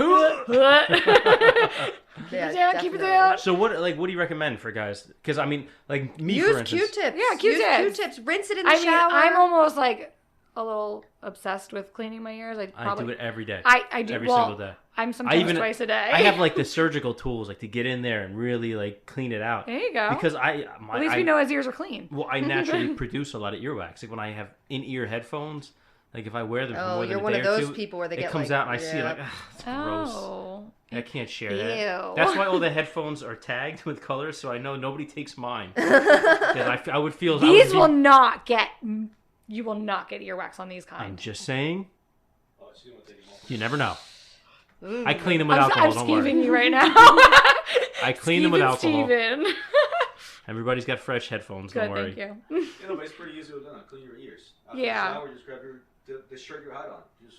Yeah, Yeah, keep it definitely. down. So what do you recommend for guys? Because I mean, like me Use for instance. Q-tips. Yeah, Q-tips. Use Q-tips. Rinse it in the I mean, shower. I'm almost like a little obsessed with cleaning my ears. I do it every day. I do every well, single day. I'm sometimes even- twice a day. I have like the surgical tools like to get in there and really like clean it out. There you go. Because At least we know his ears are clean. Well, I naturally produce a lot of earwax. Like when I have in-ear headphones, like if I wear them for more than you're a one day of or those two, people where they it get comes like, out and I see it like, it's gross. Oh. I can't share Ew. that. That's why all the headphones are tagged with colors, so I know nobody takes mine. Because I would feel These will not get. You will not get earwax on these I'm kinds. just saying. You never know. I clean them with alcohol. I'm Don't worry. skeeving you right now. I clean them with alcohol. Steven. Everybody's got fresh headphones. Good, Don't worry. thank you. You know, but it's pretty easy to do. Clean your ears. After Yeah. the shower, just grab the shirt you had on. Just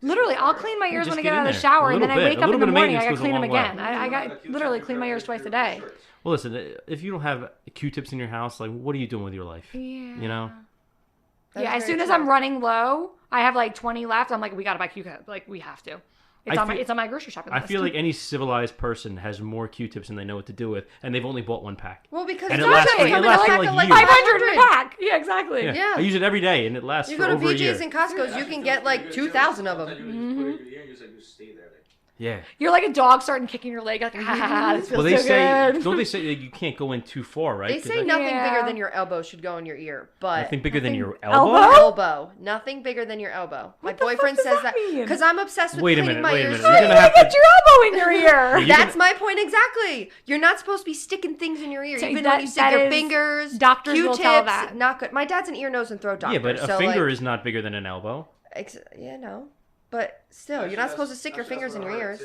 Literally, I'll clean my ears just when I get get out in of the there. shower, A and then I little wake bit. up A in the little bit of morning. I maintenance gotta goes a clean them long way. again. I got literally clean my ears twice a day. Well, listen. If you don't have Q-tips in your house, like, what are you doing with your life? Yeah. You know. Yeah, as soon as I'm running low, I have like 20 left. I'm like, we gotta buy Q-tips. Like, we have to. It's on my grocery shopping I list. feel like any civilized person has more Q-tips than they know what to do with, and they've only bought one pack. Well, because And it sometimes lasts for- they it come in lasts a for, pack like, of like years. 500 in a pack. Yeah, exactly. Yeah. I use it every day, and it lasts You for go to over a year. BJ's and Costco's, you can get like 2,000 of them. Yeah. You're like a dog starting kicking your leg. Like, this feels Well, they so say, good. don't they say like, you can't go in too far, right? They 'Cause say that- nothing Yeah. bigger than your elbow should go in your ear, but Nothing bigger than your elbow? elbow? elbow. Nothing bigger than your elbow. My What the fuck boyfriend does says that that mean? because I'm obsessed with Wait a cleaning minute, my wait a ears. minute. You're gonna have Get to. your elbow in your ear. You're That's gonna- my point exactly. You're not supposed to be sticking things in your ear, So even that- when you stick that your is- fingers. doctors will Q-tips, tell that. not good. My dad's an ear, nose, and throat doctor. Yeah, but a so finger like, is not bigger than an elbow. you know. But still, you're not supposed to stick your fingers in your ears.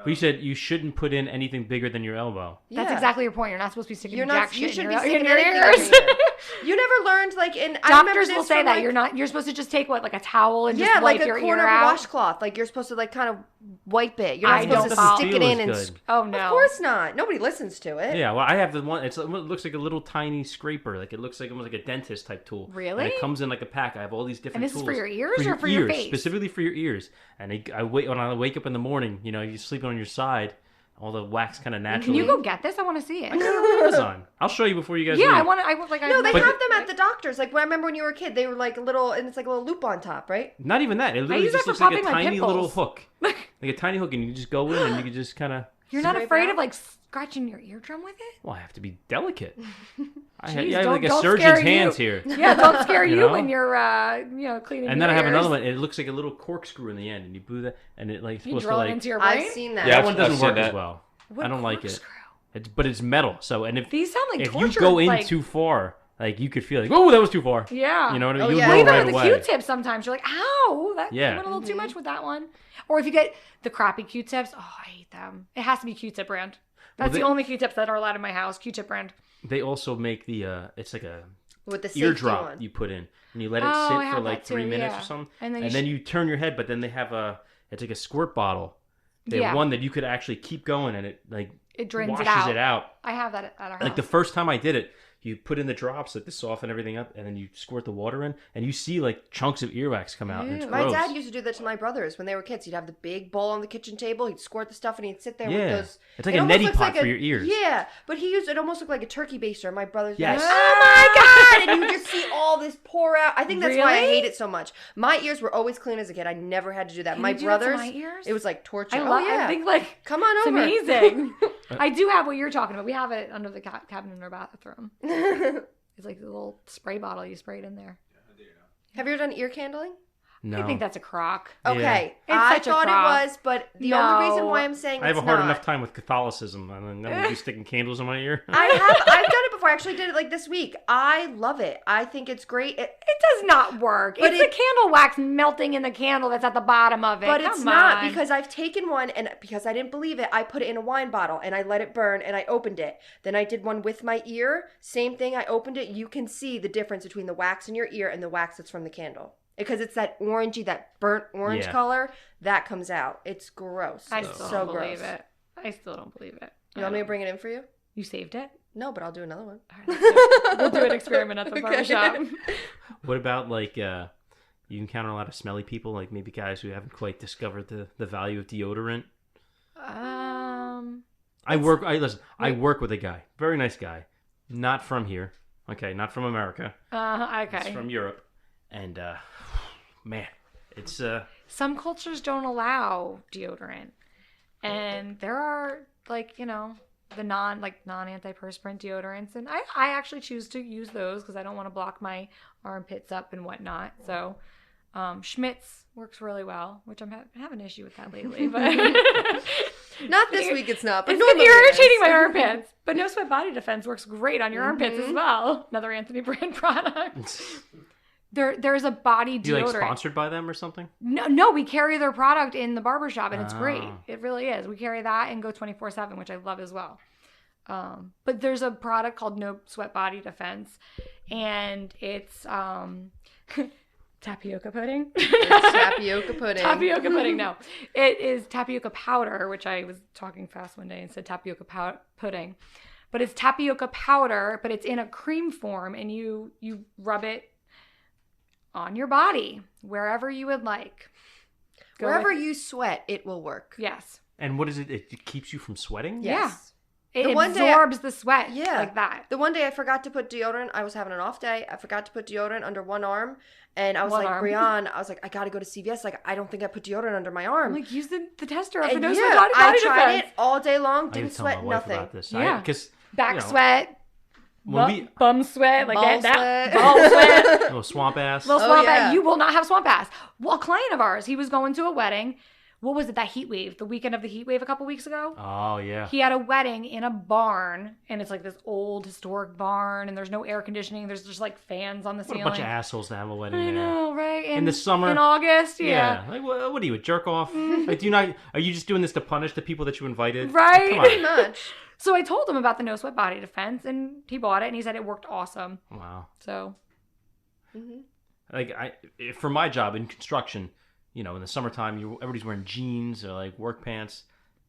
But you said you shouldn't put in anything bigger than your elbow. That's Yeah. exactly your point. You're not supposed to be sticking You're jack not. You shit should in be your, sticking in your anything ears. in your ear. You never learned like in. I remember Doctors this will say from, that like, you're supposed to just take like a towel and just yeah, wipe like a your corner ear of a out. washcloth. Like you're supposed to like kind of wipe it. You're not I supposed don't to follow- stick feel it in as and. good. Oh no. Of course not. Nobody listens to it. Yeah, well, I have the one. It looks like a little tiny scraper. Like it looks like almost like a dentist type tool. Really? And it comes in like a pack. I have all these different And this is tools. for your ears or for your ears, face? specifically for your ears. And when I wake up in the morning, you know, you're sleeping on your side, all the wax kind of naturally. Can you go get this? I want to see it. I got it on Amazon. I'll show you before you guys. Yeah, leave. I want to. I like. No, they But- have them at the doctors. Like when I remember when you were a kid, they were like a little, and it's like a little loop on top, right? Not even that. It literally use that just for looks like a popping my tiny little pimples. hook, like a tiny hook, and you just go in and you can just kind of. You're not Scrape it afraid out? of like scratching your eardrum with it? Well, I have to be delicate. I Jeez, have like a don't surgeon's scare you. hands here. Yeah, don't scare You you, know? when you're cleaning. And your then I have ears. another one. It looks like a little corkscrew in the end, and you blew that, and it like You supposed to drill it like. into your brain. I've seen that. Yeah, That one doesn't I've seen work as that. well. What I don't like it. corkscrew? But it's metal. So and if These sound like if torture. you go in like, too far, like you could feel like, oh, that was too far. Yeah. You know what I Oh, mean? You'll yeah. Well, know even right with the away. Q-tips, sometimes you're like, "Ow, that Yeah. went a little too much with that one." Or if you get the crappy Q-tips, oh, I hate them. It has to be Q-tip brand. That's they- the only Q-tips that are allowed in my house. Q-tip brand. They also make the it's like a With the safety eardrop one. you put in, and you let it Oh, I sit for have like that too, 3 minutes yeah. or something, And then and you then you turn your head. But then they have it's like a squirt bottle. They have Yeah. one that you could actually keep going, and it like It drains washes it out. I have that at our house. Like the first time I did it, you put in the drops like to soften everything up, and then you squirt the water in, and you see like chunks of earwax come out. And it's Ew. My gross. dad used to do that to my brothers when they were kids. He'd have the big bowl on the kitchen table. He'd squirt the stuff, and he'd sit there with Yeah. those. It's like it a almost neti looks pot like for your ears. Yeah, but it almost looked like a turkey baster. My brothers. Yes. Were like, oh my god! And you just see all this pour out. I think that's why I Really? hate it so much. My ears were always clean as a kid. I never had to do that. Can my you do that to brothers. my ears? It was like torture. I Oh, love. yeah. I think like Come on it's over. amazing. I do have what you're talking about. We have it under the cabinet in our bathroom. It's like a little spray bottle. You spray it in there. Have you ever done ear candling? No. I think that's a crock. Okay, It's I such a thought it crock. was, but the No. only reason why I'm saying I have it's a hard not- enough time with Catholicism, and then would be sticking candles in my ear. I've done it before. I actually did it like this week. I love it. I think it's great. It does not work. But It's the candle wax melting in the candle that's at the bottom of it. But it's Come not on. because I've taken one and because I didn't believe it, I put it in a wine bottle and I let it burn and I opened it. Then I did one with my ear. Same thing. I opened it. You can see the difference between the wax in your ear and the wax that's from the candle. Because it's that orangey, that burnt orange color that comes out. It's gross. I still so don't believe gross. it. I still don't believe it. You want me to bring it in for you? You saved it? No, but I'll do another one. All right, we'll do an experiment at the barbershop. What about like you encounter a lot of smelly people, like maybe guys who haven't quite discovered the value of deodorant? I work with a guy, very nice guy, not from here. Okay, not from America. Okay. It's from Europe, and man, it's Some cultures don't allow deodorant, and there are the non-antiperspirant deodorants, and I actually choose to use those because I don't want to block my armpits up and whatnot. So Schmidt's works really well, which I'm having an issue with that lately, but not this week. It's not. But it's normally been it irritating is. my armpits. But No Sweat Body Defense works great on your armpits as well. Another Anthony brand product. There's a body deodorant. you like sponsored by them or something? No, we carry their product in the barbershop, and it's great. Oh. It really is. We carry that and go 24/7, which I love as well. But there's a product called No Sweat Body Defense, and it's tapioca pudding. It's tapioca pudding. Tapioca pudding, no. It is tapioca powder, which I was talking fast one day and said tapioca pudding. But it's tapioca powder, but it's in a cream form, and you rub it on your body, wherever you would like. Wherever you sweat, it will work. Yes. And what is it? It keeps you from sweating? Yes. It The one day absorbs the sweat Yeah. like that. The one day I forgot to put deodorant. I was having an off day. I forgot to put deodorant under one arm. And I was One like, arm. Brian, I was like, I got to go to CVS. Like, I don't think I put deodorant under my arm. I'm like, use the tester for and No yeah, Sweat Body I tried Defense. it all day long. I need Didn't to tell my sweat wife nothing. about this. Yeah. Because Back sweat, when we bum sweat, like Ball that. sweat. Ball sweat. little swamp ass. Little Oh, swamp yeah. ass. You will not have swamp ass. Well, a client of ours, he was going to a wedding. What was it? That heat wave, the weekend of the heat wave a couple weeks ago. Oh yeah. He had a wedding in a barn, and it's like this old historic barn, and there's no air conditioning. There's just like fans on the What ceiling. a bunch of assholes to have a wedding I there. know, right? In the summer? in August, yeah. Like, what are you, a jerk off? Like, are you just doing this to punish the people that you invited? Right. Come Pretty on. much. So I told him about the No Sweat Body Defense, and he bought it, and he said it worked awesome. Wow. So Like for my job in construction, in the summertime, everybody's wearing jeans or like work pants.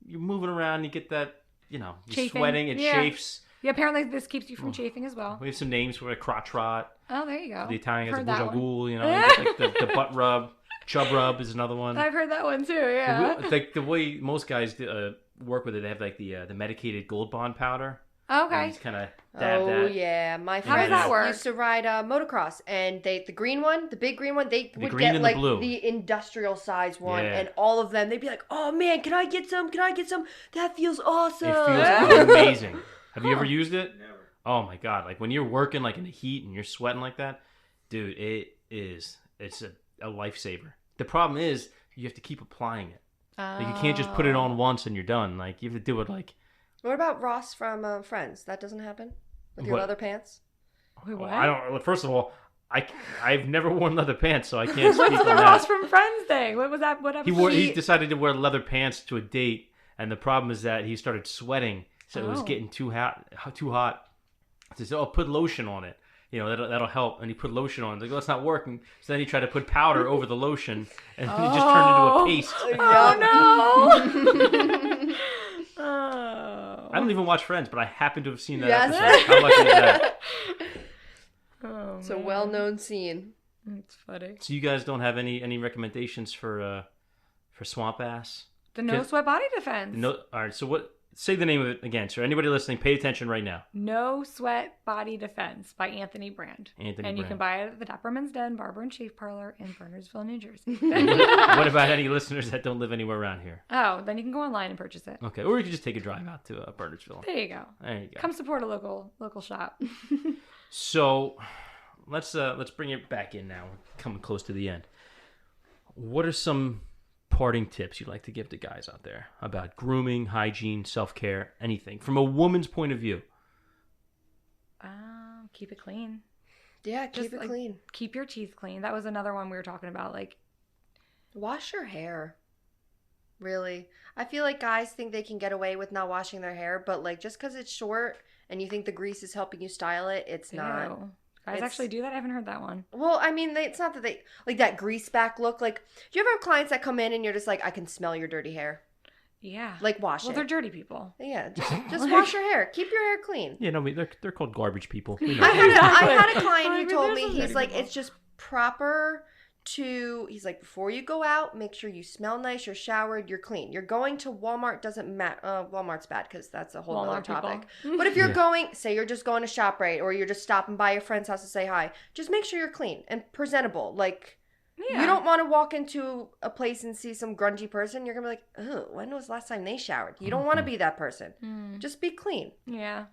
You're moving around, you get that, you're Chafing. sweating, it Yeah. chafes. yeah, apparently this keeps you from chafing as well. We have some names for a crotch rot. Oh, there you go. The Italian has Heard a that bougie one. ghoul, like the butt rub. Chub rub is another one. I've heard that one too. Yeah. Like the way most guys work with it, they have like the medicated Gold Bond powder. Okay. And just kind of dab Oh that. yeah, my How does friends that work? used to ride motocross, and the green one, the big green one, they would green get and the like blue. the industrial size one, Yeah. and all of them, they'd be like, "Oh man, can I get some? Can I get some? That feels awesome." It feels amazing. Have you ever used it? Never. Oh my god! Like when you're working like in the heat and you're sweating like that, dude, it's a lifesaver. The problem is you have to keep applying it. Like you can't just put it on once and you're done. Like you have to do it like. What about Ross from Friends? That doesn't happen with your What? leather pants. Wait, what? I don't. First of all, I've never worn leather pants, so I can't speak What's on the that. Ross from Friends thing? What was that? What episode? He decided to wear leather pants to a date, and the problem is that he started sweating, so it was Oh. getting too hot. He said, "Oh, put lotion on it. That'll help." And he put lotion on. Like, well, it's not working. So then he tried to put powder over the lotion, and it just turned into a paste. Oh no! Oh. I don't even watch Friends, but I happen to have seen that Yes. episode. How lucky is that? Oh, It's a man. well-known scene. It's funny. So you guys don't have any recommendations for swamp ass? The No Can- Sweat Body Defense. No. All right. So what? Say the name of it again, sir. Anybody listening, pay attention right now. No Sweat Body Defense by Anthony Brand. Anthony and you Brand. can buy it at the DapperMen's Den, Barber and Shave Parlor in Bernardsville, New Jersey. What about any listeners that don't live anywhere around here? Oh, then you can go online and purchase it. Okay, or you could just take a drive out to Bernardsville. There you go. There you go. Come support a local shop. So let's bring it back in now. We're coming close to the end. What are some parting tips you'd like to give to guys out there about grooming, hygiene, self-care, anything from a woman's point of view? Keep it clean. Yeah, keep it clean. Keep your teeth clean. That was another one we were talking about. Like, wash your hair. Really. I feel like guys think they can get away with not washing their hair, but like just because it's short and you think the grease is helping you style it, it's not. ew. Guys actually do that? I haven't heard that one. Well, I mean, it's not that they like that grease back look. Like, do you ever have clients that come in and you're just like, I can smell your dirty hair? Yeah. Like, wash it. Well, they're dirty people. Yeah, just wash your hair. Keep your hair clean. Yeah, no, they're called garbage people. We know. I had a client who told me, there's he's some like, dirty it's just proper he's like, before you go out, make sure you smell nice, you're showered, you're clean. You're going to Walmart, doesn't matter. Walmart's bad because that's a whole other topic. But if you're going, say you're just going to ShopRite or you're just stopping by your friend's house to say hi, just make sure you're clean and presentable. Like, you don't want to walk into a place and see some grungy person. You're going to be like, oh, when was the last time they showered? You don't want to be that person. Just be clean. Yeah.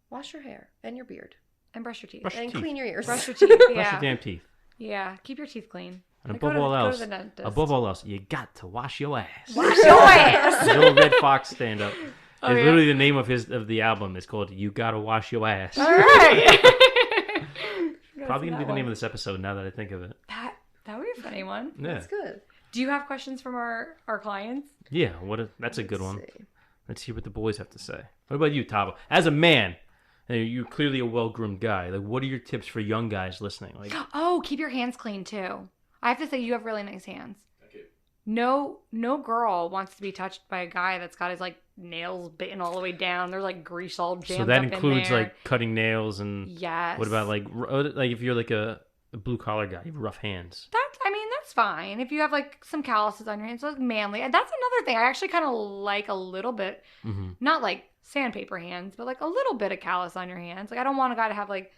Wash your hair and your beard. And brush your teeth. Brush your teeth. Clean your ears. Brush your teeth. Yeah. Brush your damn teeth. Yeah. Keep your teeth clean. And Like, above go to all else, you got to wash your ass. Wash your ass. The old Red Fox stand-up. Oh, It's yeah? literally the name of the album. It's called "You Gotta Wash Your Ass." All right. Probably gonna be the name of this episode now that I think of it. That would be a funny one. Yeah. That's good. Do you have questions from our clients? Yeah. That's a good one. Let's hear what the boys have to say. What about you, Tavo? As a man, and you're clearly a well-groomed guy. Like, what are your tips for young guys listening? Like, Oh, keep your hands clean too. I have to say, you have really nice hands. Thank you. No girl wants to be touched by a guy that's got his like nails bitten all the way down. They're like grease all jammed so that up includes in there. like cutting nails and Yes. What about like if you're like a blue collar guy, you have rough hands. That's fine. If you have like some calluses on your hands, like manly. And that's another thing. I actually kind of like a little bit, not like sandpaper hands, but like a little bit of callus on your hands. Like I don't want a guy to have like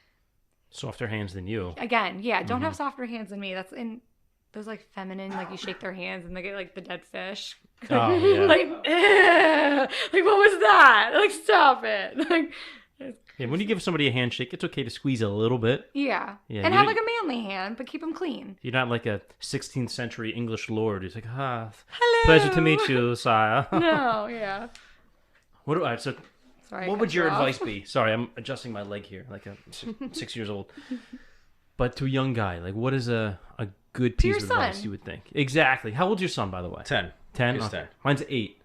Softer hands than you. Again, yeah, don't have softer hands than me. That's in those like feminine, like you shake their hands and they get like the dead fish. Oh yeah. Like what was that? Like stop it. Like Yeah, when you give somebody a handshake, it's okay to squeeze a little bit. yeah, Yeah, and you have don't- like a manly hand, but keep them clean. You're not like a 16th century English lord who's like, Hello. pleasure to meet you, sire. No, yeah. All right, so Sorry. what I would cut your you off. advice be? Sorry, I'm adjusting my leg here, like a 6 years old. But to a young guy, like what is a good piece your of advice son. you would think? Exactly. How old's your son, by the way? 10. 10? He's Okay. 10. Mine's 8.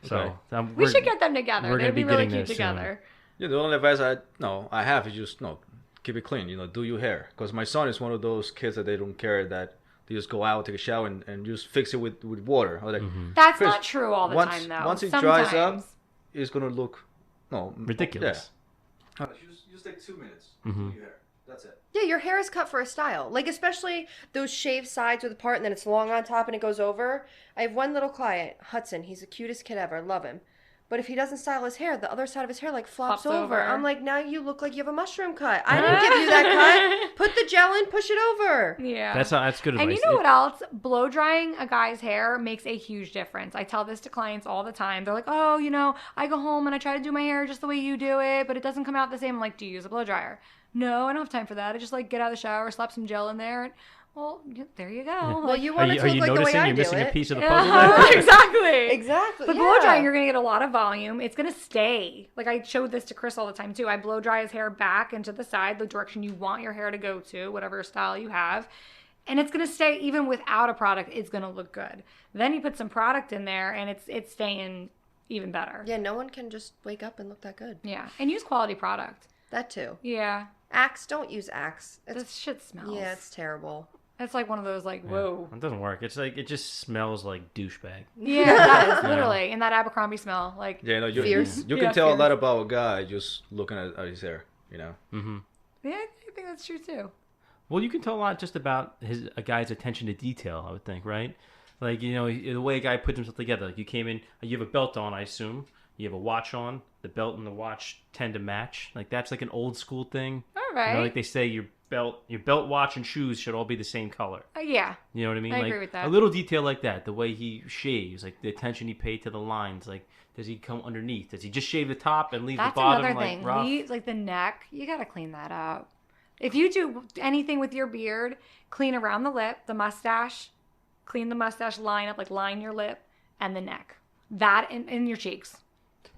So Okay. We should get them together. we're gonna They'd be be really getting cute there soon. together. Yeah, the only advice I have is just keep it clean. Do your hair. Because my son is one of those kids that they don't care that they just go out, take a shower, and just fix it with water. Or like, That's Chris, not true all the time, though. Once it Sometimes. dries up, it's gonna look ridiculous. Just take 2 minutes to do your hair. That's it. Yeah, your hair is cut for a style. Like, especially those shaved sides with a part and then it's long on top and it goes over. I have one little client, Hudson. He's the cutest kid ever. Love him. But if he doesn't style his hair, the other side of his hair, like, flops Flops over. I'm like, now you look like you have a mushroom cut. I didn't give you that cut. Put the gel in, push it over. Yeah. That's good advice. And you know what else? Blow drying a guy's hair makes a huge difference. I tell this to clients all the time. They're like, oh, I go home and I try to do my hair just the way you do it, but it doesn't come out the same. I'm like, do you use a blow dryer? No, I don't have time for that. I just like get out of the shower, slap some gel in there. And, well, there you go. Well, you Are want it you, to are look you like the way noticing I you're do missing it. a piece of the puzzle? there? Exactly. Exactly. But blow drying, you're going to get a lot of volume. It's going to stay. Like I showed this to Chris all the time too. I blow dry his hair back and to the side, the direction you want your hair to go to, whatever style you have. And it's going to stay even without a product. It's going to look good. Then you put some product in there and it's staying even better. Yeah, no one can just wake up and look that good. Yeah. And use quality product. That too. Yeah. Axe, don't use Axe. This shit smells. Yeah, it's terrible. It's like one of those like, whoa. It doesn't work. It's like it just smells like douchebag. Yeah, that is literally. And that Abercrombie smell. Like, Yeah, Fierce. you Yeah, can tell a fierce. lot about a guy just looking at his hair. Mm-hmm. yeah, I think that's true too. Well, you can tell a lot just about a guy's attention to detail, I would think, right? Like, the way a guy puts himself together. Like, you came in, you have a belt on, I assume. You have a watch on. The belt and the watch tend to match. Like, that's like an old school thing. All right. Like they say, your belt, watch, and shoes should all be the same color. Yeah. You know what I mean? I Like, agree with that. a little detail like that. The way he shaves, like the attention he paid to the lines. Like, does he come underneath? Does he just shave the top and leave That's the bottom another like thing. rough? Like the neck, you got to clean that up. If you do anything with your beard, clean around the lip, the mustache, clean the mustache line up, like line your lip and the neck. That and your cheeks.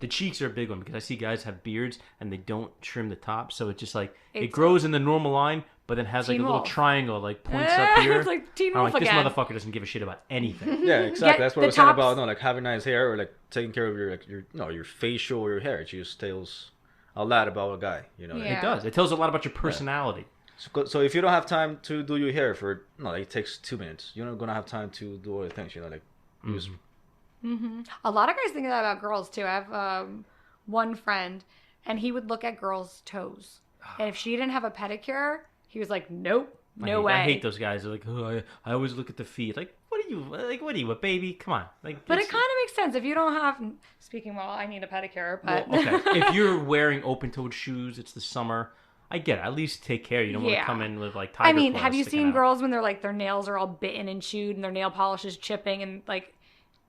The cheeks are a big one because I see guys have beards and they don't trim the top, so it's just like it It's grows in the normal line, but then has like Teen a little Wolf. triangle like points up here. It's like Teen I'm Wolf like, this again. motherfucker doesn't give a shit about anything. Yeah, exactly. That's what I was saying tops- about like having nice hair or like taking care of your facial or your hair. It just tells a lot about a guy. Yeah. It does. It tells a lot about your personality. So if you don't have time to do your hair like it takes 2 minutes, you're not gonna have time to do other things. Just A lot of guys think that about girls too. I have one friend, and he would look at girls' toes, and if she didn't have a pedicure, he was like, "Nope, no way." I hate those guys. They're like, oh, I always look at the feet. Like, what are you, a baby? Come on. Like, But it kind of makes sense if you don't have. Speaking well, I need a pedicure, but well, okay. If you're wearing open-toed shoes, it's the summer. I get it. At least take care. You don't want to come in with like tiger I mean, claws have you sticking seen out. girls when their nails are all bitten and chewed and their nail polish is chipping and like,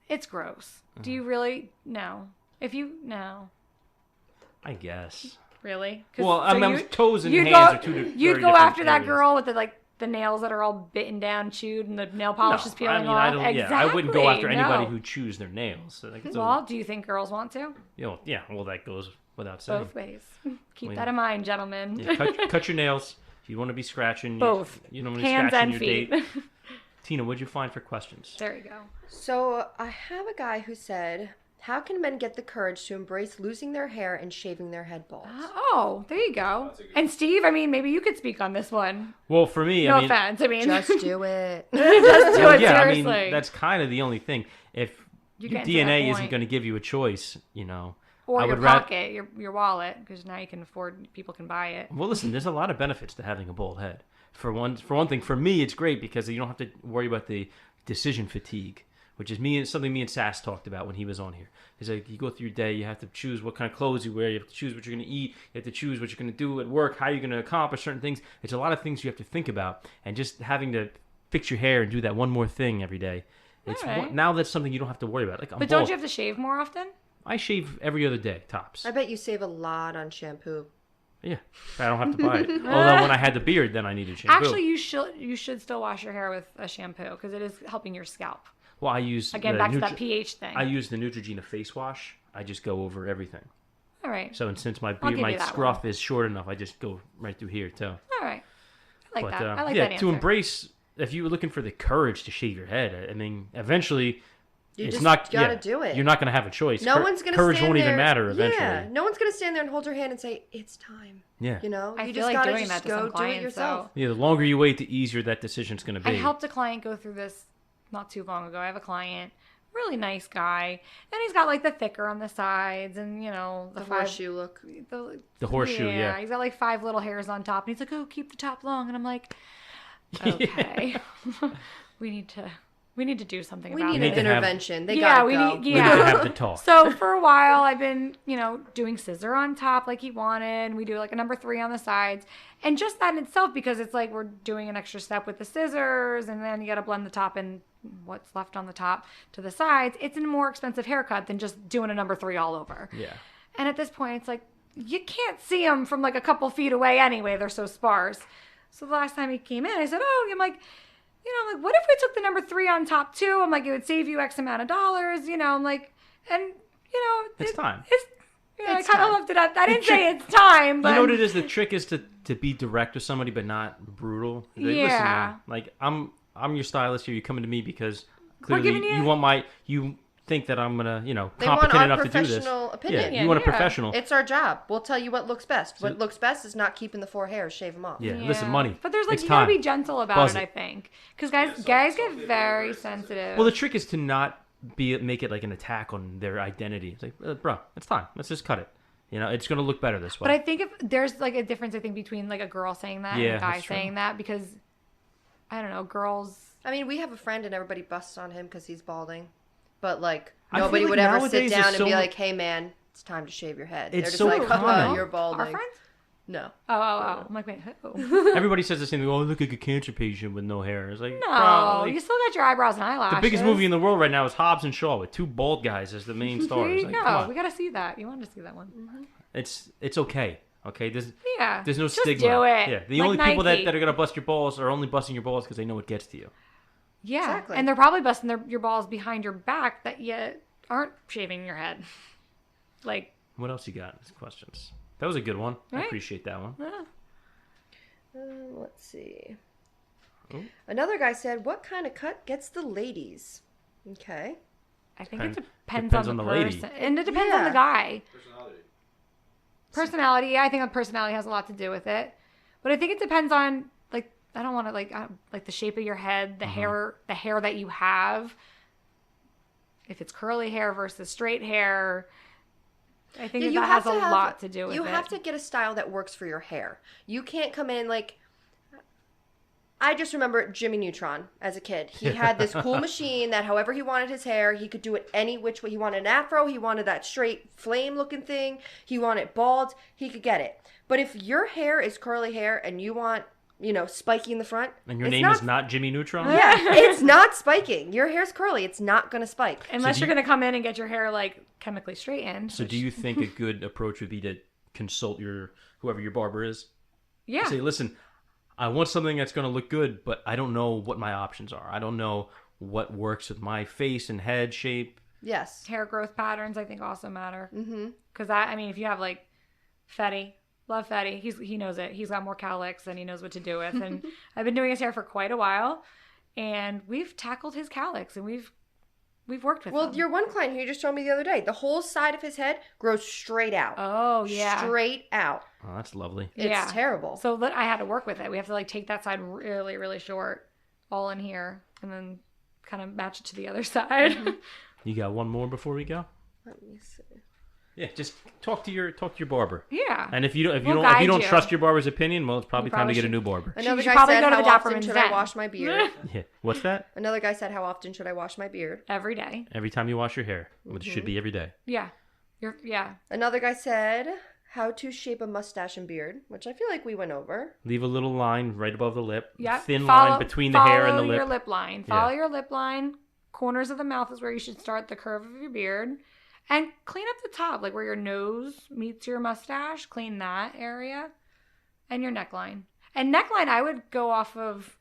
it's gross. Do you really? No. If you no. I guess. Really? 'Cause- Well, I mean, toes and you'd hands go, are two very You'd go different after that areas. girl with the nails that are all bitten down, chewed, and the nail polish is peeling off. I don't. Exactly. Yeah, I wouldn't go after anybody no. who chews their nails. So, like, Well, do you think girls want to? yeah. Well, that goes without saying. Both ways. Keep that in mind, gentlemen. Yeah, cut your nails. If you want to be scratching. Both. You don't want to be Hands scratching and your feet. date. Tina, what'd you find for questions? There you go. So I have a guy who said, how can men get the courage to embrace losing their hair and shaving their head bald? Oh, there you go. And Steve, I mean, maybe you could speak on this one. Well, for me, No I mean, offense. I mean, Just do it. just do it yeah, seriously. I mean, that's kind of the only thing. If You're your getting to that DNA isn't point. going to give you a choice, or I your would rather- pocket, your wallet, because now you can afford. People can buy it. Well, listen, there's a lot of benefits to having a bald head. For one thing, for me, it's great because you don't have to worry about the decision fatigue, which is something me and Sass talked about when he was on here. He's like, you go through your day, you have to choose what kind of clothes you wear, you have to choose what you're going to eat, you have to choose what you're going to do at work, how you're going to accomplish certain things. It's a lot of things you have to think about, and just having to fix your hair and do that one more thing every day. It's Alright. now that's something you don't have to worry about. Like, I'm But bald. don't you have to shave more often? I shave every other day, tops. I bet you save a lot on shampoo. Yeah, I don't have to buy it. Although when I had the beard, then I needed shampoo. Actually, you should still wash your hair with a shampoo because it is helping your scalp. well, I use Again, the back to that pH thing. I use the Neutrogena face wash. I just go over everything. All right. So, and since my I'll give my you that scruff is short enough, I just go right through here too. All right. I like But that. I like yeah, that answer. to embrace. If you were looking for the courage to shave your head, I mean, eventually, You it's just not gotta yeah, do it. You're not going to have a choice. No one's gonna courage stand won't there. even matter eventually. Yeah, no one's gonna stand there and hold your hand and say it's time. Yeah. You know, I you feel just like gotta doing just that to go some do it clients, yourself. Yeah, the longer you wait, the easier that decision's going to be. I helped a client go through this not too long ago. I have a client, really nice guy, and he's got like the thicker on the sides and The five- horseshoe look. The horseshoe, yeah. He's got like 5 little hairs on top, and he's like, "Oh, keep the top long," and I'm like, "Okay, we need to do something We about need it." an intervention. They yeah, gotta we go. need We yeah. need to have the talk. So for a while, I've been, doing scissor on top like he wanted. We do like a number 3 on the sides. And just that in itself, because it's like we're doing an extra step with the scissors, and then you got to blend the top and what's left on the top to the sides. It's a more expensive haircut than just doing a number 3 all over. Yeah. And at this point, it's like, you can't see them from like a couple feet away anyway. They're so sparse. So the last time he came in, I said, I'm like, what if we took the number 3 on top too? I'm like, it would save you X amount of dollars, I'm like, and It's time. I It's kind of time. left it up. I didn't say it's time, but You know what it is? The trick is to be direct with somebody, but not brutal. Like, listen, Yeah. man, like I'm your stylist here. You coming to me because clearly giving you- you think that I'm gonna They want competent our enough to do this. professional opinion. Yeah, you want a Yeah. professional. It's our job. We'll tell you what looks best. So- What looks best is not keeping the 4 hairs, shave them off. Yeah, listen, money. But there's like It's you gotta time. be gentle about Buzz it, it. I think, because guys get very sensitive. Well, the trick is to not make it like an attack on their identity. It's like, bro, it's time. Let's just cut it. It's gonna look better this way. But I think if there's like a difference, I think between like a girl saying that Yeah, and a guy that's true. saying that, because I don't know, girls. I mean, we have a friend and everybody busts on him because he's balding. But, like, I feel nobody like would ever sit nowadays down there's and so be mu- like, hey, man, it's time to shave your head. They're It's just so like, common. you're balding. Our friends? No. Oh. I'm like, wait, who? Everybody says the same thing. Oh, look like a cancer patient with no hair. It's like, No, bro, like, you still got your eyebrows and eyelashes. the biggest movie in the world right now is Hobbs and Shaw with 2 bald guys as the main There stars. you Like, go. come on. We gotta see that. You wanted to see that one. It's okay. Okay, Yeah. there's no Just stigma. do it. Yeah, the Like only people Nike. that are gonna bust your balls are only busting your balls because they know it gets to you. Yeah. Exactly. And they're probably busting your balls behind your back that you aren't shaving your head. Like, What else you got? Questions. That was a good one. I Right. appreciate that one. yeah. Let's see. Oh. Another guy said, "What kind of cut gets the ladies?" Okay. I think Depends- it depends depends on the on the lady. person. And it depends on the guy. Personality. Personality, yeah, I think the personality has a lot to do with it. But I think it depends on, like, I don't want to, like the shape of your head, the hair that you have. If it's curly hair versus straight hair, I think that has a lot to do with it. You have to get a style that works for your hair. You can't come in like... I just remember Jimmy Neutron as a kid. He had this cool machine that however he wanted his hair, he could do it any which way. He wanted an afro. He wanted that straight flame looking thing. He wanted bald. He could get it. But if your hair is curly hair and you want, spiky in the front. And your name is not Jimmy Neutron? Yeah, it's not spiking. Your hair's curly. It's not going to spike. Unless you're going to come in and get your hair, like, chemically straightened. So do you think a good approach would be to consult whoever your barber is? Yeah. Say, listen, I want something that's going to look good, but I don't know what my options are. I don't know what works with my face and head shape. Yes. Hair growth patterns, I think, also matter. Mm-hmm. Because, I mean, if you have, like, Fetty, love Fetty. He knows it. He's got more cowlicks and he knows what to do with. And I've been doing his hair for quite a while. And we've tackled his cowlicks and we've worked with them. Well, your one client who you just told me the other day, the whole side of his head grows straight out. Oh, yeah. Straight out. Oh, that's lovely. It's terrible. So I had to work with it. We have to, like, take that side really, really short, all in here, and then kind of match it to the other side. You got one more before we go? Let me see. Yeah, just talk to your barber. Yeah. And if you We'll don't guide you. trust your barber's opinion, well, it's probably You time to probably get a should- new barber. Another should guy probably said, go to the how often DapperMen's should I then." wash my beard? Yeah. What's that? Another guy said, how often should I wash my beard? Every day. Every time you wash your hair, which should be every day. Yeah. Yeah. Another guy said, how to shape a mustache and beard, which I feel like we went over. Leave a little line right above the lip. Yep. Thin line between the hair and the Follow lip. your lip line. Follow your lip line. Corners of the mouth is where you should start the curve of your beard. And clean up the top, like where your nose meets your mustache. Clean that area. And your neckline. And neckline, I would go off of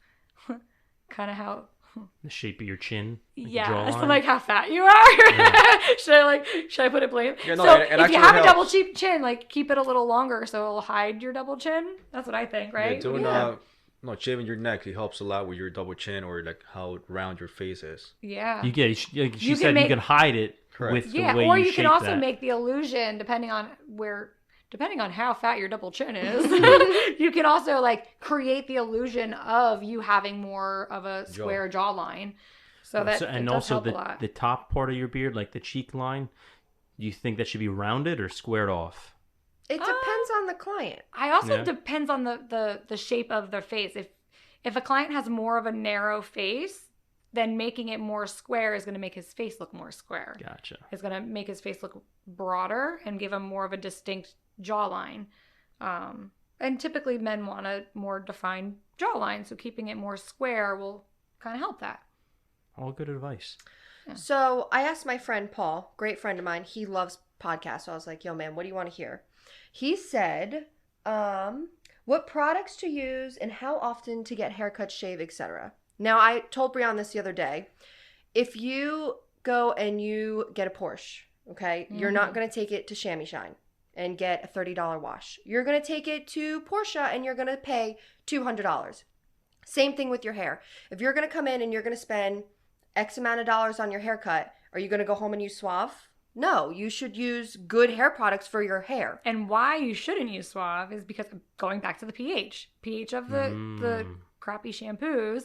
kind of how... The shape of your chin. Like Yeah, jawline. like how fat you are. should I put it blame? Yeah, no, so it if you actually have a double helps. chin, like keep it a little longer so it'll hide your double chin. That's what I think, right? Yeah, doing shaving your neck, it helps a lot with your double chin or like how round your face is. Yeah. You get. She You said can you can hide it Correct. with Yeah, the way or you you can shape also that. make the illusion depending on how fat your double chin is. You can also like create the illusion of you having more of a square jawline. So that and it does also help a lot. the top part of your beard, like the cheek line, do you think that should be rounded or squared off? It depends on the client. I also Yeah. depends on the shape of their face. If a client has more of a narrow face, then making it more square is going to make his face look more square. Gotcha. It's going to make his face look broader and give him more of a distinct jawline. And typically men want a more defined jawline, so keeping it more square will kind of help that. All good advice. So I asked my friend Paul, great friend of mine. He loves podcasts. So I was like, yo, man, what do you want to hear? He said, what products to use and how often to get haircuts, shave, etc. Now, I told Brianna this the other day. If you go and you get a Porsche, okay, you're not going to take it to Chamois Shine and get a $30 wash. You're going to take it to Porsche and you're going to pay $200. Same thing with your hair. If you're going to come in and you're going to spend X amount of dollars on your haircut, are you going to go home and use Suave? No, you should use good hair products for your hair. And why you shouldn't use Suave is because going back to the pH of the crappy shampoos,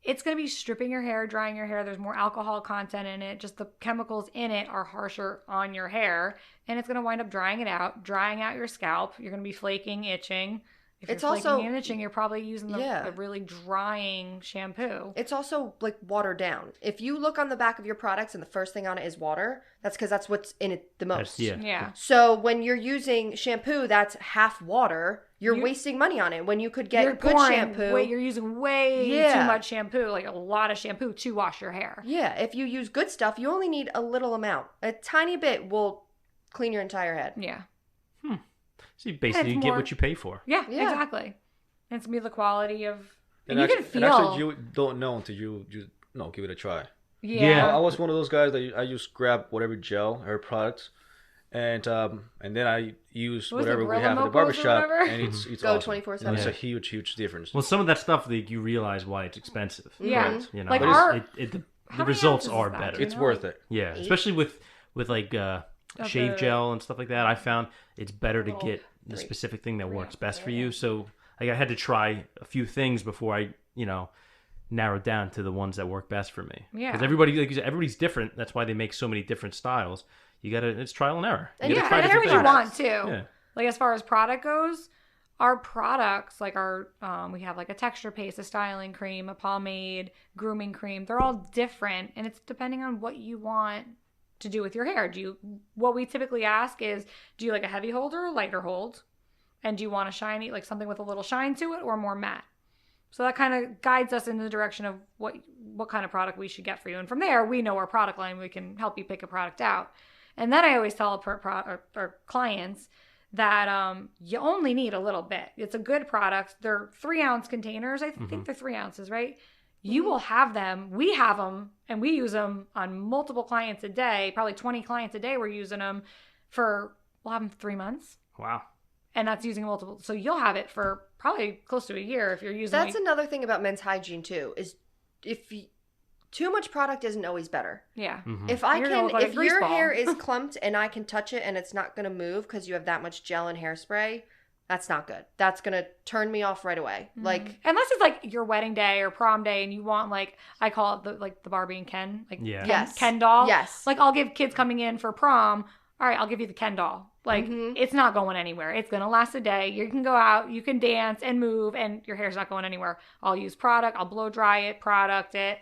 it's going to be stripping your hair, drying your hair. There's more alcohol content in it. Just the chemicals in it are harsher on your hair, and it's going to wind up drying out your scalp. You're going to be flaking, itching. If It's you're flaking also- and itching, you're probably using a really drying shampoo. It's also like watered down. If you look on the back of your products and the first thing on it is water, that's because that's what's in it the most. Yeah. So when you're using shampoo that's half water, you're wasting money on it when you could get good shampoo. You're using way too much shampoo, like a lot of shampoo to wash your hair. Yeah, if you use good stuff, you only need a little amount. A tiny bit will clean your entire head. Yeah. So you basically get what you pay for. Yeah, exactly. And it's going to be the quality of And you can And feel. actually, you don't know until you give it a try. Yeah. I was one of those guys that I just grab whatever gel or products, and then I use What was whatever it, we have at the Gorilla Mocos or barbershop, whatever? and it's Go awesome. 24/7. It's a huge difference. Well, some of that stuff that you realize why it's expensive. Yeah. Correct. You know, Like but our- the How many results ounces are is that? better. Do you It's know? worth it. Yeah, especially with like shave the- gel and stuff like that. I found it's better to get the specific thing that works best for you. So like, I had to try a few things before I, narrowed down to the ones that work best for me. Yeah. Because everybody, like you said, everybody's different. That's why they make so many different styles. It's trial and error. You And gotta Yeah, try and different everything you things. want too. Yeah. Like as far as product goes, our products, like our, we have like a texture paste, a styling cream, a pomade, grooming cream. They're all different, and it's depending on what you want to do with your hair. What we typically ask is, do you like a heavy hold or a lighter hold? And do you want a shiny, like something with a little shine to it, or more matte? So that kind of guides us in the direction of what kind of product we should get for you. And from there, we know our product line. We can help you pick a product out. And then I always tell our clients that you only need a little bit. It's a good product. They're 3-ounce containers. I think they're 3 ounces, right? You will have them. We have them, and we use them on multiple clients a day. Probably 20 clients a day we're using them we'll have them for 3 months. Wow. And that's using multiple. So you'll have it for probably close to a year if you're using That's another thing about men's hygiene too, is too much product isn't always better. Yeah. If You're gonna look like a if grease your ball. hair is clumped and I can touch it and it's not going to move because you have that much gel and hairspray, that's not good. That's going to turn me off right away. Like, unless it's like your wedding day or prom day and you want, like, I call it the Barbie and Ken, like Yeah. Yes. Ken doll. Yes. Like I'll give kids coming in for prom, all right, I'll give you the Ken doll. Like it's not going anywhere. It's going to last a day. You can go out, you can dance and move, and your hair's not going anywhere. I'll use product, I'll blow dry it, product it,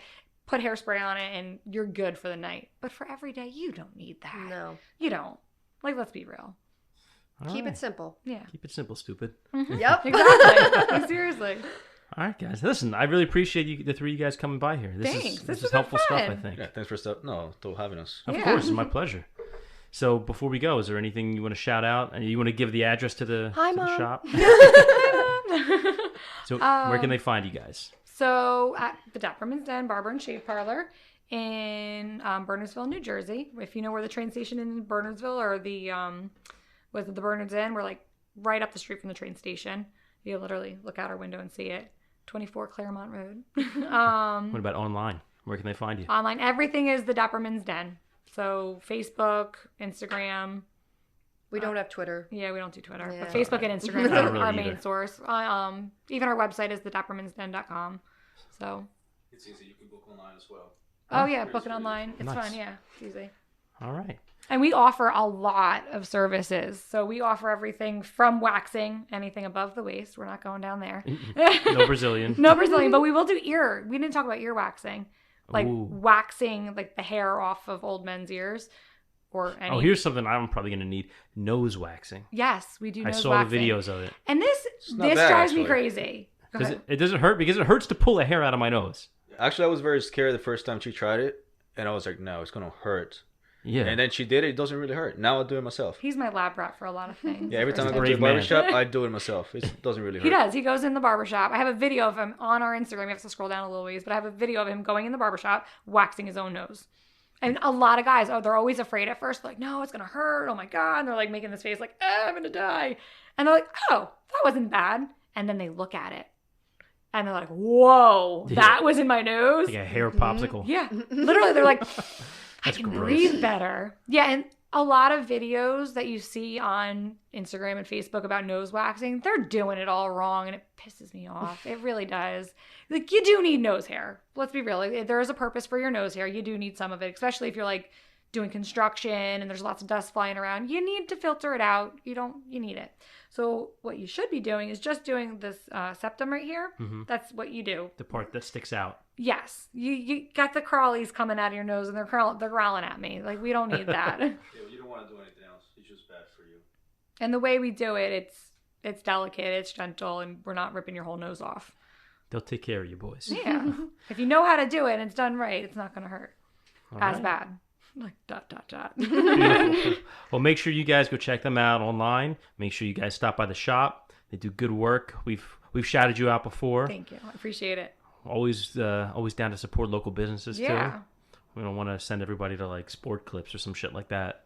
put hairspray on it, and you're good for the night. But for every day, you don't need that. no. You don't. Like, let's be real. All Keep right. it simple. Yeah. Keep it simple, stupid. Yep. Exactly. Like, seriously. All right, guys. Listen, I really appreciate the 3 of you guys coming by here. Thanks. This This is was helpful stuff, I fun. think. Yeah, thanks for having us. Of Yeah. course, it's my pleasure. So before we go, is there anything you want to shout out? And you want to give the address to the, Hi, to the Mom. shop? So where can they find you guys? So at the DapperMen's Den Barber and Shave Parlor in Bernardsville, New Jersey. If you know where the train station in Bernardsville or the the Bernards Inn, we're like right up the street from the train station. You literally look out our window and see it. 24 Claremont Road. What about online? Where can they find you? Online, everything is the DapperMen's Den. So Facebook, Instagram. We don't have Twitter. Yeah, we don't do Twitter, Yeah. but Facebook and Instagram I don't are really our main either. source. Even our website is thedappermensden.com. So. It's easy. You can book online as well. Oh yeah, book it online. It's Nice. fun. Yeah, it's easy. All right. And we offer a lot of services. So we offer everything from waxing, anything above the waist. We're not going down there. No Brazilian. No Brazilian, but we will do ear. We didn't talk about ear waxing, like Ooh. waxing like the hair off of old men's ears, or any. Oh, here's something I'm probably going to need. Nose waxing. Yes, we do. I nose saw waxing. the videos of it. And this not bad, drives me actually. crazy. Go Because ahead. it doesn't hurt, because it hurts to pull the hair out of my nose. Actually, I was very scared the first time she tried it, and I was like, no, it's going to hurt. Yeah. And then she did it. It doesn't really hurt. Now I do it myself. He's my lab rat for a lot of things. Yeah, every time I a go to brave the man. barbershop, I do it myself. It doesn't really hurt. He does. He goes in the barbershop. I have a video of him on our Instagram. You have to scroll down a little ways, but I have a video of him going in the barbershop, waxing his own nose. And a lot of guys, they're always afraid at first, like, no, it's going to hurt. Oh my God. And they're like making this face like, I'm going to die. And they're like, oh, that wasn't bad. And then they look at it and they're like, whoa, that was in my nose. Like a hair popsicle. Yeah. Literally, they're like, I That's can gross. breathe better. Yeah. And a lot of videos that you see on Instagram and Facebook about nose waxing, they're doing it all wrong and it pisses me off. It really does. Like, you do need nose hair. Let's be real. Like, there is a purpose for your nose hair. You do need some of it, especially if you're like doing construction and there's lots of dust flying around. You need to filter it out. You need it. So what you should be doing is just doing this septum right here. Mhm. That's what you do. The part that sticks out. Yes, you got the crawlies coming out of your nose and they're growling at me. Like, we don't need that. Yeah, you don't want to do anything else. It's just bad for you. And the way we do it, it's delicate, it's gentle, and we're not ripping your whole nose off. They'll take care of you, boys. Yeah, if you know how to do it and it's done right, it's not gonna hurt All as right. bad. Like ... Beautiful. Well, make sure you guys go check them out online. Make sure you guys stop by the shop. They do good work. We've shouted you out before. Thank you. I appreciate it. Always down to support local businesses too. Yeah. We don't want to send everybody to like Sport Clips or some shit like that.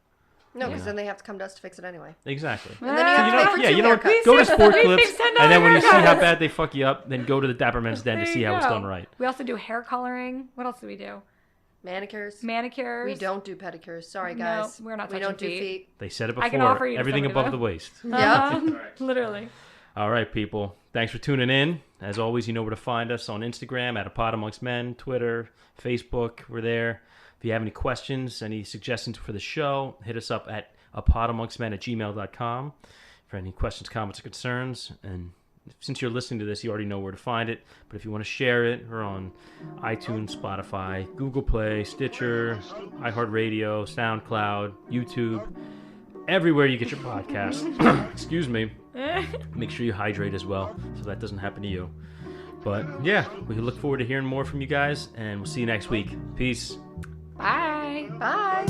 No, because then they have to come to us to fix it anyway. Exactly. And then you have to pay for two you know what? haircuts. Go to Sport We Clips, fixed 10 and then when you see how haircuts. bad they fuck you up, then go to the DapperMen's Den to There see you how it's go. done right. We also do hair coloring. What else do we do? Manicures. Manicures. We don't do pedicures. Sorry, No, guys. we're not We don't do touching feet. They said it I can before. offer you to Everything somebody, above though. the waist. Yeah. Literally. All right, people. Thanks for tuning in. As always, you know where to find us on Instagram at APodAmongstMen, Twitter, Facebook. We're there. If you have any questions, any suggestions for the show, hit us up at APodAmongstMen@gmail.com for any questions, comments, or concerns. And since you're listening to this, you already know where to find it. But if you want to share it, we're on iTunes, Spotify, Google Play, Stitcher, iHeartRadio, SoundCloud, YouTube, everywhere you get your podcast. Excuse me. Make sure you hydrate as well so that doesn't happen to you. But yeah, we look forward to hearing more from you guys, and we'll see you next week. Peace. Bye. Bye.